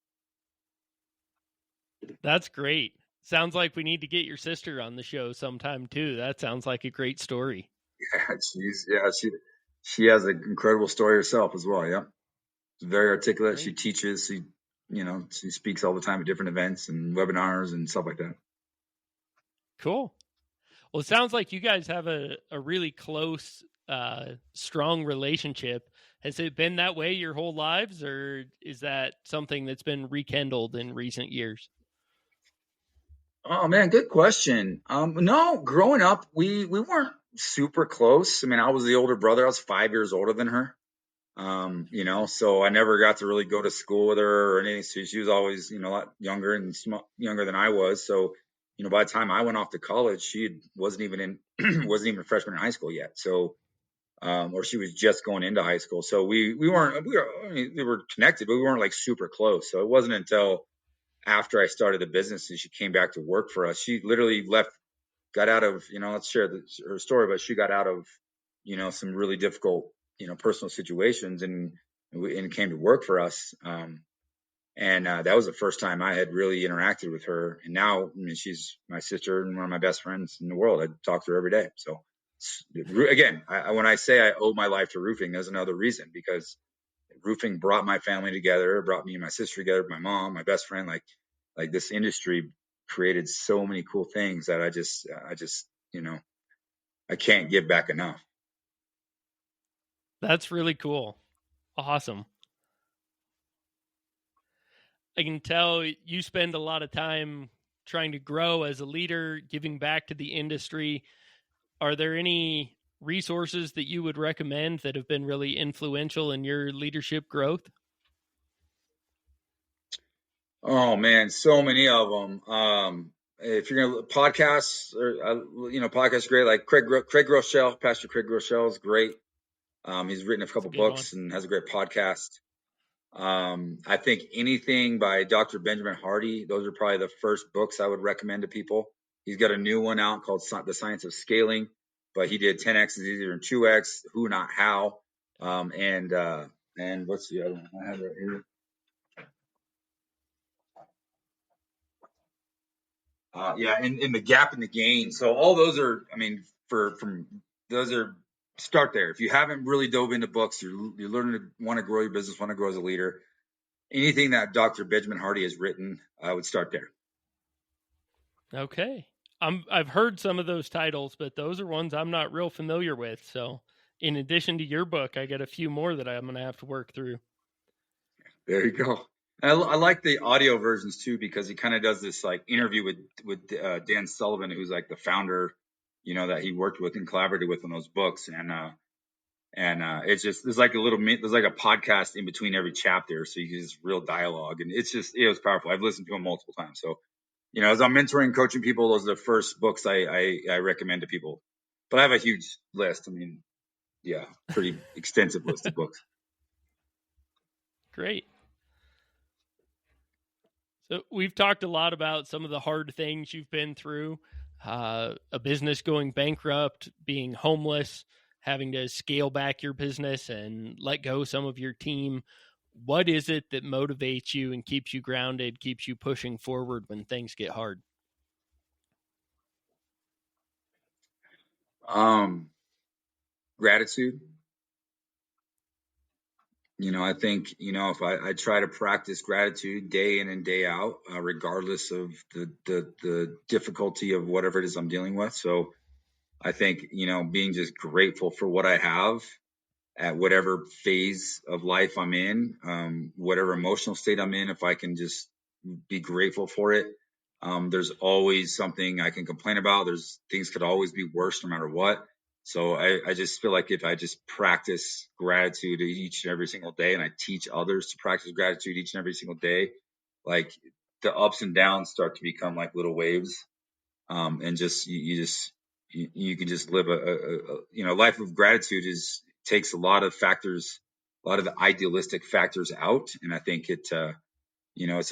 That's great. Sounds like we need to get your sister on the show sometime too. That sounds like a great story. Yeah, she has an incredible story herself as well. Yeah. She's very articulate. Great. She teaches, she speaks all the time at different events and webinars and stuff like that. Cool. Well, it sounds like you guys have a really close, strong relationship. Has it been that way your whole lives, or is that something that's been rekindled in recent years? Oh man, good question. No, growing up, we weren't super close. I mean, I was the older brother. I was 5 years older than her. So I never got to really go to school with her or anything. So she was always, a lot younger and younger than I was. So, by the time I went off to college, she wasn't even a freshman in high school yet. So, or she was just going into high school. So we were connected, but we weren't like super close. So it wasn't until after I started the business and she came back to work for us. She literally got out of, let's share her story, but she got out of, some really difficult, personal situations and came to work for us. And that was the first time I had really interacted with her. And now, I mean, she's my sister and one of my best friends in the world. I talk to her every day. So again, when I say I owe my life to roofing, there's another reason, because roofing brought my family together, brought me and my sister together, my mom, my best friend. Like this industry created so many cool things that I just, I can't give back enough. That's really cool. Awesome. I can tell you spend a lot of time trying to grow as a leader, giving back to the industry. Are there any resources that you would recommend that have been really influential in your leadership growth? Oh man, so many of them. If you're gonna podcasts, podcasts are great. Like Craig Rochelle, Pastor Craig Rochelle is great. He's written a couple books and has a great podcast. I think anything by Dr. Benjamin Hardy, those are probably the first books I would recommend to people. He's got a new one out called The Science of Scaling, but he did 10x is easier than 2x, who, not how. And what's the other one? I have it right here. And the gap and the gain. So all those are, I mean, start there. If you haven't really dove into books, you're learning to want to grow your business, want to grow as a leader. Anything that Dr. Benjamin Hardy has written, I would start there. Okay. I've heard some of those titles, but those are ones I'm not real familiar with. So in addition to your book, I got a few more that I'm going to have to work through. There you go. I like the audio versions too, because he kind of does this like interview with Dan Sullivan, who's like the founder, that he worked with and collaborated with on those books. And it's just, there's like a podcast in between every chapter. So you get this real dialogue, and it was powerful. I've listened to him multiple times. So, as I'm mentoring, coaching people, those are the first books I recommend to people. But I have a huge list. I mean, yeah, pretty extensive list of books. Great. So we've talked a lot about some of the hard things you've been through, a business going bankrupt, being homeless, having to scale back your business and let go some of your team. what is it that motivates you and keeps you grounded, keeps you pushing forward when things get hard? Gratitude. I think, if I try to practice gratitude day in and day out, regardless of the difficulty of whatever it is I'm dealing with. So I think, being just grateful for what I have at whatever phase of life I'm in, whatever emotional state I'm in, if I can just be grateful for it. There's always something I can complain about. There's things could always be worse no matter what. So I just feel like if I just practice gratitude each and every single day, and I teach others to practice gratitude each and every single day, like the ups and downs start to become like little waves. And just, you can just live a life of gratitude takes a lot of factors, a lot of the idealistic factors out. And I think it's a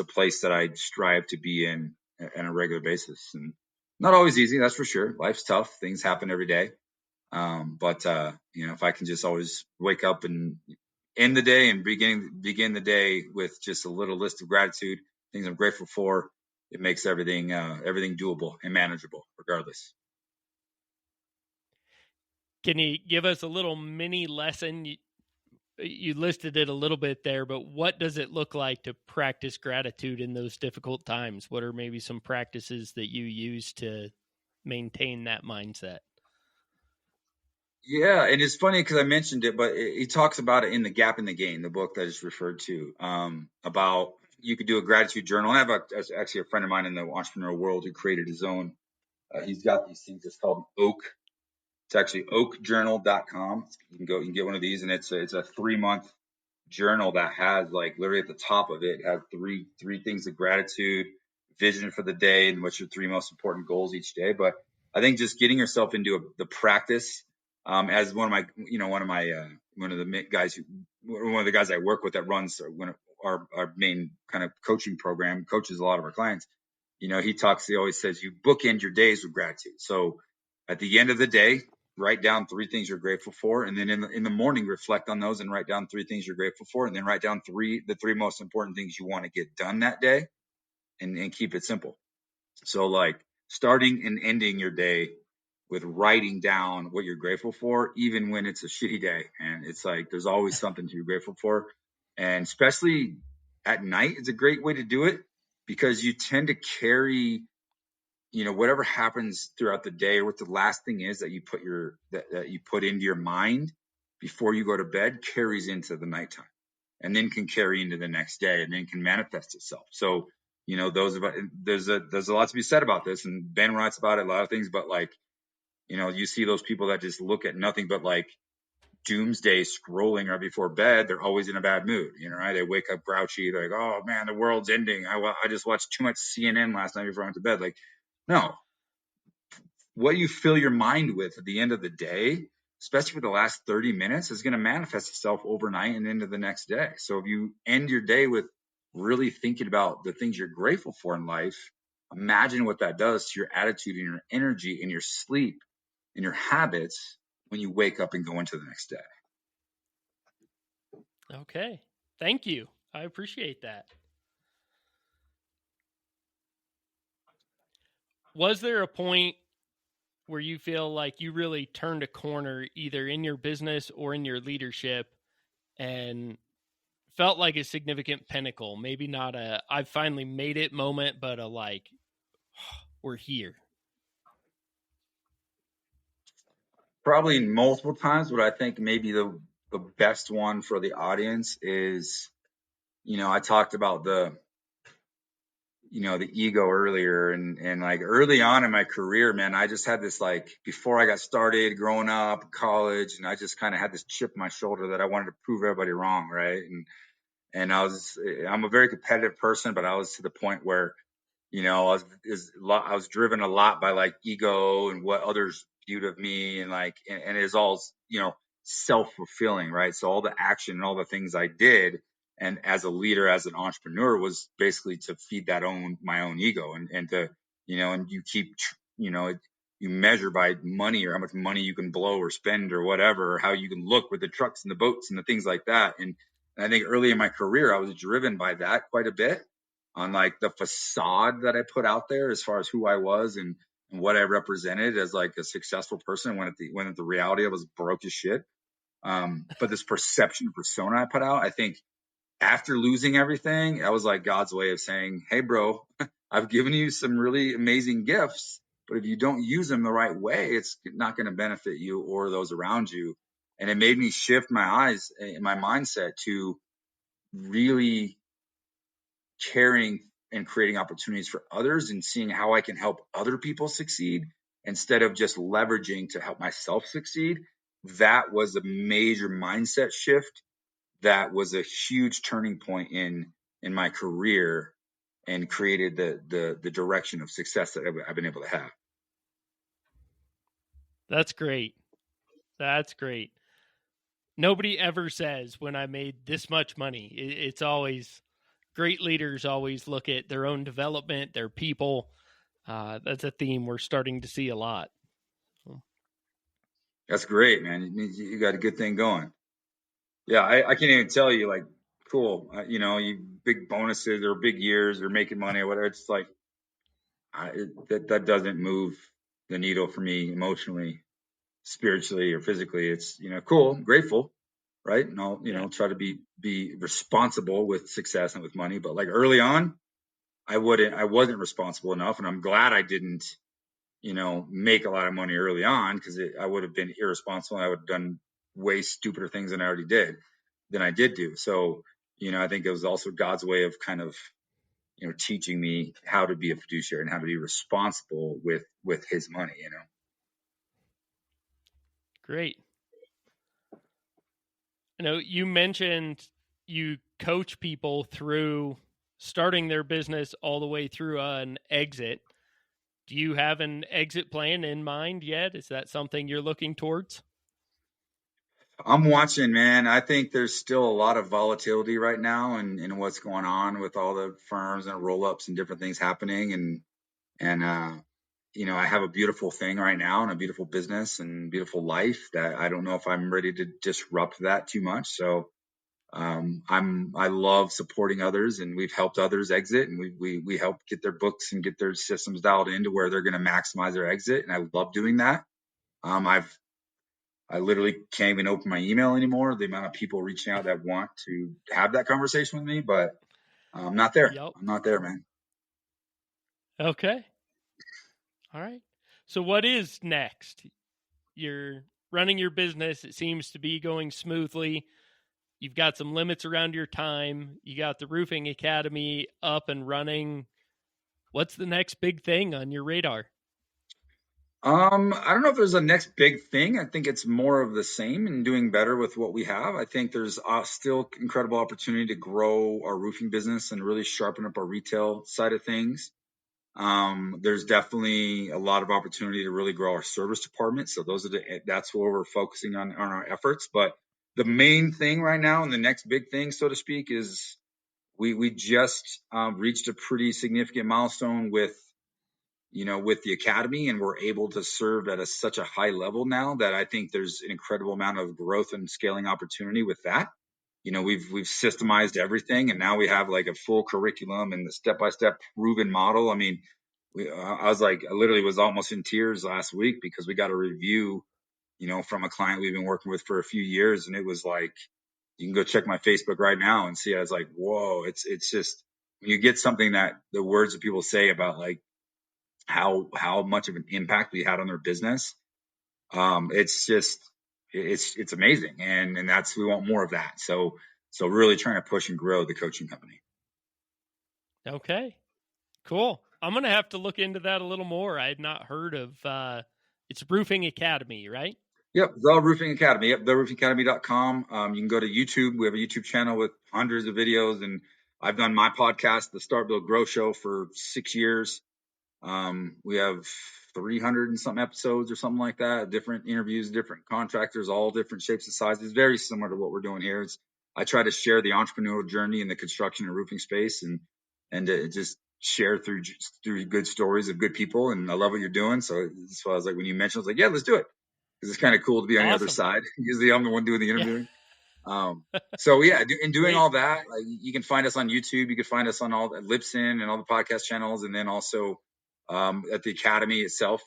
place that I strive to be in on a regular basis, and not always easy. That's for sure. Life's tough. Things happen every day. But if I can just always wake up and end the day and begin the day with just a little list of gratitude, things I'm grateful for, it makes everything doable and manageable regardless. Can you give us a little mini lesson? You listed it a little bit there, but what does it look like to practice gratitude in those difficult times? What are maybe some practices that you use to maintain that mindset? Yeah, and it's funny because I mentioned it, but he talks about it in The Gap in the Gain, the book that is referred to, about you could do a gratitude journal. And I have actually a friend of mine in the entrepreneurial world who created his own. He's got these things. It's called Oak. It's actually oakjournal.com. You can get one of these, and it's a 3-month journal that has, like, literally at the top of it has three things of gratitude, vision for the day, and what's your 3 most important goals each day. But I think just getting yourself into the practice, as one of the guys I work with that runs our main kind of coaching program, coaches a lot of our clients. He always says you bookend your days with gratitude. So at the end of the day, write down 3 things you're grateful for, and then in the morning reflect on those and write down 3 things you're grateful for, and then write down the 3 most important things you want to get done that day, and keep it simple. So, like, starting and ending your day with writing down what you're grateful for, even when it's a shitty day, and it's like there's always something to be grateful for. And especially at night, it's a great way to do it, because you tend to carry whatever happens throughout the day, or what the last thing is that you put into your mind before you go to bed, carries into the nighttime, and then can carry into the next day, and then can manifest itself. So, there's a lot to be said about this, and Ben writes about it, a lot of things, but, like, you see those people that just look at nothing but, like, doomsday scrolling right before bed. They're always in a bad mood, right? They wake up grouchy. They're like, oh man, the world's ending. I just watched too much CNN last night before I went to bed. Like, no, what you fill your mind with at the end of the day, especially for the last 30 minutes, is going to manifest itself overnight and into the next day. So if you end your day with really thinking about the things you're grateful for in life, imagine what that does to your attitude and your energy and your sleep and your habits when you wake up and go into the next day. Okay. Thank you. I appreciate that. Was there a point where you feel like you really turned a corner, either in your business or in your leadership, and felt like a significant pinnacle? Maybe not a I've finally made it moment, but a like, we're here. Probably multiple times, but I think maybe the best one for the audience is, I talked about the ego earlier, and like early on in my career, man, I just had this, like, before I got started growing up college, and I just kind of had this chip on my shoulder that I wanted to prove everybody wrong, right? And I'm a very competitive person, but I was to the point where, I was driven a lot by, like, ego and what others viewed of me, and, like, and it's all, self-fulfilling, right? So all the action and all the things I did, and as a leader, as an entrepreneur, was basically to feed my own ego, and to, and you keep, you measure by money, or how much money you can blow or spend or whatever, or how you can look with the trucks and the boats and the things like that. And And I think early in my career, I was driven by that quite a bit on like the facade that I put out there as far as who I was and what I represented as like a successful person when at the reality I was broke as shit. But this perception persona I put out, I think after losing everything, I was like God's way of saying, hey, bro, I've given you some really amazing gifts, but if you don't use them the right way, it's not going to benefit you or those around you. And it made me shift my eyes and my mindset to really caring and creating opportunities for others and seeing how I can help other people succeed instead of just leveraging to help myself succeed. That was a major mindset shift. That was a huge turning point in my career and created the direction of success that I've been able to have. That's great. That's great. Nobody ever says when I made this much money. It's always great leaders always look at their own development, their people. That's a theme we're starting to see a lot. That's great, man. It means you got a good thing going. Yeah, I can't even tell you, like, cool, you big bonuses or big years or making money or whatever. It's like, that doesn't move the needle for me emotionally, spiritually, or physically. It's, cool, grateful, right? And I'll, try to be responsible with success and with money. But like early on, I wasn't responsible enough. And I'm glad I didn't, make a lot of money early on, because I would have been irresponsible. I would have done way stupider things than I did do. So, I think it was also God's way of kind of, teaching me how to be a fiduciary and how to be responsible with his money, Great. You mentioned you coach people through starting their business all the way through an exit. Do you have an exit plan in mind yet? Is that something you're looking towards? I'm watching, man. I think there's still a lot of volatility right now in what's going on with all the firms and roll-ups and different things happening. And I have a beautiful thing right now and a beautiful business and beautiful life that I don't know if I'm ready to disrupt that too much. So I love supporting others, and we've helped others exit, and we help get their books and get their systems dialed into where they're going to maximize their exit. And I love doing that. I literally can't even open my email anymore. The amount of people reaching out that want to have that conversation with me, but I'm not there. Yep. I'm not there, man. Okay. All right. So what is next? You're running your business. It seems to be going smoothly. You've got some limits around your time. You got the Roofing Academy up and running. What's the next big thing on your radar? I don't know if there's a next big thing. I think it's more of the same and doing better with what we have. I think there's still incredible opportunity to grow our roofing business and really sharpen up our retail side of things. There's definitely a lot of opportunity to really grow our service department. So that's where we're focusing on our efforts. But the main thing right now and the next big thing, so to speak, is we just reached a pretty significant milestone with the academy, and we're able to serve at such a high level now that I think there's an incredible amount of growth and scaling opportunity with that. We've systemized everything, and now we have like a full curriculum and the step-by-step proven model. I mean, I literally was almost in tears last week because we got a review, from a client we've been working with for a few years. And it was like, you can go check my Facebook right now and see. I was like, whoa, it's just, when you get something that the words that people say about like how much of an impact we had on their business, it's just, it's amazing. And we want more of that. So really trying to push and grow the coaching company. Okay, cool. I'm going to have to look into that a little more. I had not heard of, it's Roofing Academy, right? Yep, The Roofing Academy. Yep, theroofingacademy.com. You can go to YouTube. We have a YouTube channel with hundreds of videos, and I've done my podcast, the Start Build Grow Show, for 6 years. We have 300 and something episodes or something like that. Different interviews, different contractors, all different shapes and sizes. Very similar to what we're doing here. I try to share the entrepreneurial journey in the construction and roofing space, and just share through good stories of good people. And I love what you're doing. So that's why I was like, when you mentioned, I was like, yeah, let's do it. It's kind of cool to be on the other side. Usually I'm the one doing the interviewing. So yeah, in doing Great. all that, like, you can find us on YouTube. You can find us on all Libsyn and all the podcast channels, and then also at the academy itself.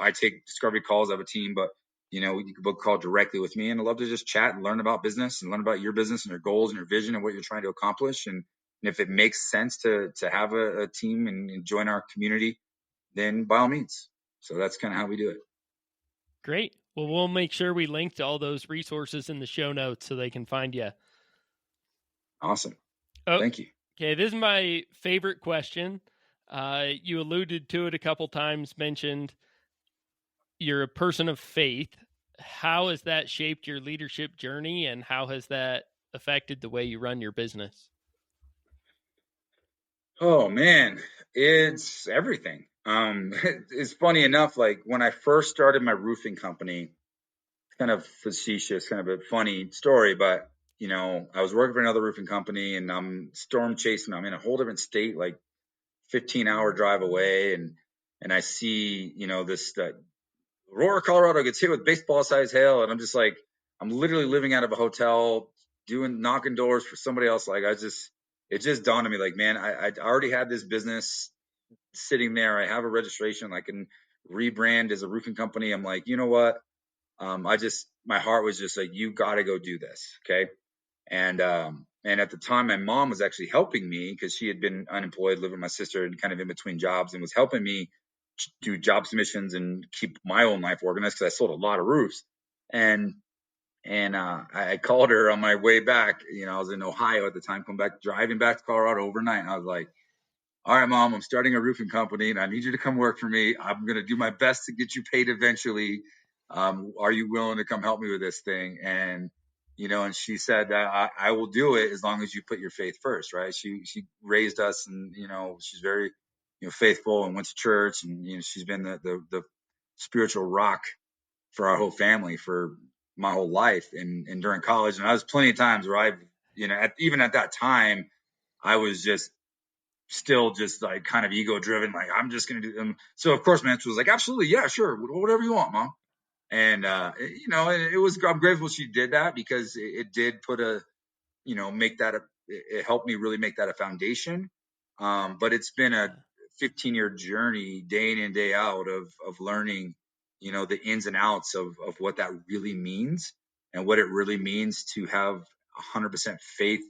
I take discovery calls. I have a team, but you can book call directly with me, and I'd love to just chat and learn about business and learn about your business and your goals and your vision and what you're trying to accomplish. And if it makes sense to have a team and join our community, then by all means. So that's kind of how we do it. Great. Well, we'll make sure we link to all those resources in the show notes so they can find you. Awesome. Oh, Thank you. Okay, this is my favorite question. You alluded to it a couple times, mentioned you're a person of faith. How has that shaped your leadership journey, and how has that affected the way you run your business? Oh man, it's everything. It's funny enough, like when I first started my roofing company, kind of facetious, kind of a funny story, but I was working for another roofing company and I'm storm chasing. I'm in a whole different state, like 15-hour drive away, and I see, this Aurora, Colorado gets hit with baseball sized hail, and I'm just like, I'm literally living out of a hotel, knocking doors for somebody else. Like it just dawned on me, like, man, I already had this business sitting there. I have a registration. I can rebrand as a roofing company. I'm like, you know what? My heart was just like, you got to go do this. Okay. And at the time, my mom was actually helping me because she had been unemployed, living with my sister and kind of in between jobs, and was helping me do job submissions and keep my own life organized because I sold a lot of roofs. And I called her on my way back. I was in Ohio at the time, driving back to Colorado overnight. And I was like, all right, Mom, I'm starting a roofing company and I need you to come work for me. I'm going to do my best to get you paid eventually. Are you willing to come help me with this thing? And she said that I will do it as long as you put your faith first, right? She raised us, and she's very faithful and went to church, and she's been the spiritual rock for our whole family for my whole life, and during college. And I was plenty of times where I've even at that time I was just still just like kind of ego driven, like I'm just gonna do them. So of course my answer was like, absolutely, yeah, sure, whatever you want, Mom. And it was, I'm grateful she did that because it did put make that it helped me really make that a foundation. But it's been a 15-year journey, day in and day out, of learning the ins and outs of what that really means, and what it really means to have 100% faith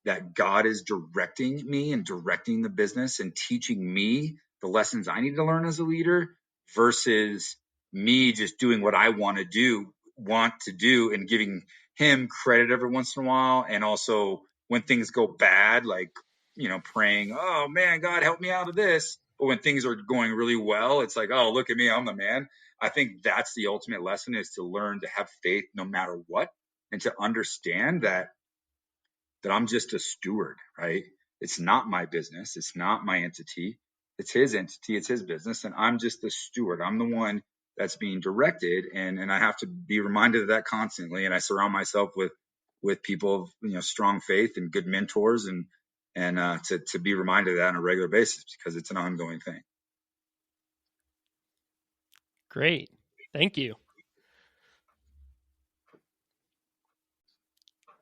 that God is directing me and directing the business and teaching me the lessons I need to learn as a leader, versus me just doing what I want to do and giving him credit every once in a while. And also when things go bad, like, praying, oh man, God, help me out of this. But when things are going really well, it's like, oh, look at me, I'm the man. I think that's the ultimate lesson, is to learn to have faith no matter what, and to understand that I'm just a steward, right? It's not my business. It's not my entity. It's his entity. It's his business. And I'm just the steward. I'm the one that's being directed. And I have to be reminded of that constantly. And I surround myself with people of, strong faith and good mentors, and to be reminded of that on a regular basis, because it's an ongoing thing. Great. Thank you.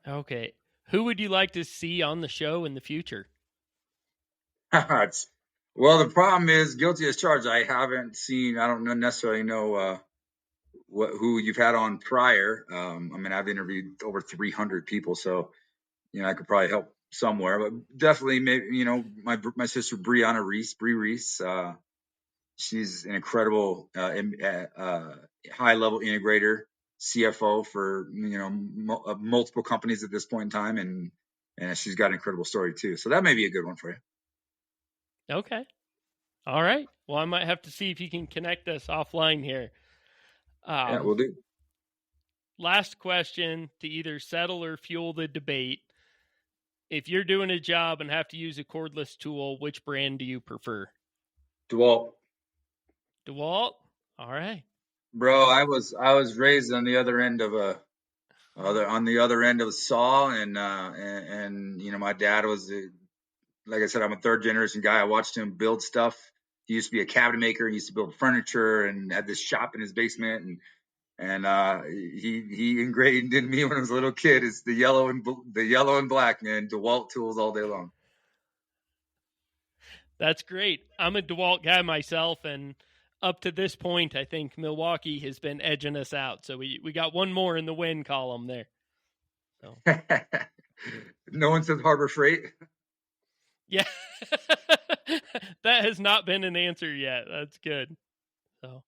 Okay. Who would you like to see on the show in the future? Well, the problem is, guilty as charged. I don't necessarily know who you've had on prior. I've interviewed over 300 people, so I could probably help somewhere. But definitely, maybe my sister Bree Reese. She's an incredible high level integrator, CFO for multiple companies at this point in time, and she's got an incredible story too. So that may be a good one for you. Okay. All right. Well, I might have to see if you can connect us offline here. Yeah, we'll do. Last question to either settle or fuel the debate. If you're doing a job and have to use a cordless tool, which brand do you prefer? DeWalt. DeWalt? All right. Bro, I was raised on the other end of a saw, and my dad was like I said, I'm a third generation guy. I watched him build stuff. He used to be a cabinet maker. He used to build furniture and had this shop in his basement. And And he ingrained in me when I was a little kid is the yellow and black, man. DeWalt tools all day long. That's great. I'm a DeWalt guy myself, and up to this point, I think Milwaukee has been edging us out. So we got one more in the win column there. So. No one says Harbor Freight. Yeah, that has not been an answer yet. That's good. So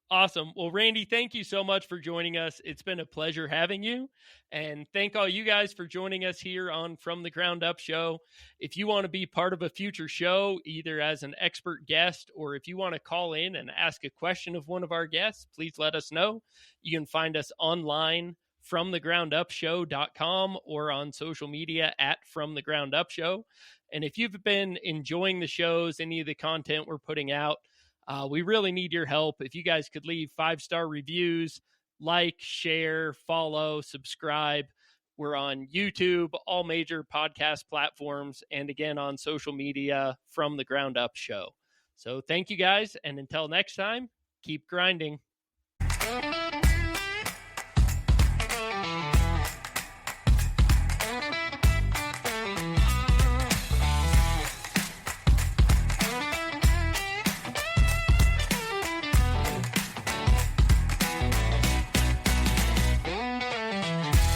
awesome. Well, Randy, thank you so much for joining us. It's been a pleasure having you. And thank all you guys for joining us here on From the Ground Up Show. If you want to be part of a future show, either as an expert guest or if you want to call in and ask a question of one of our guests, please let us know. You can find us online fromthegroundupshow.com or on social media at From the Ground Up Show. And if you've been enjoying the shows, any of the content we're putting out, we really need your help. If you guys could leave 5-star reviews, like, share, follow, subscribe. We're on YouTube, all major podcast platforms, and again on social media, From the Ground Up Show. So thank you guys, and until next time, keep grinding.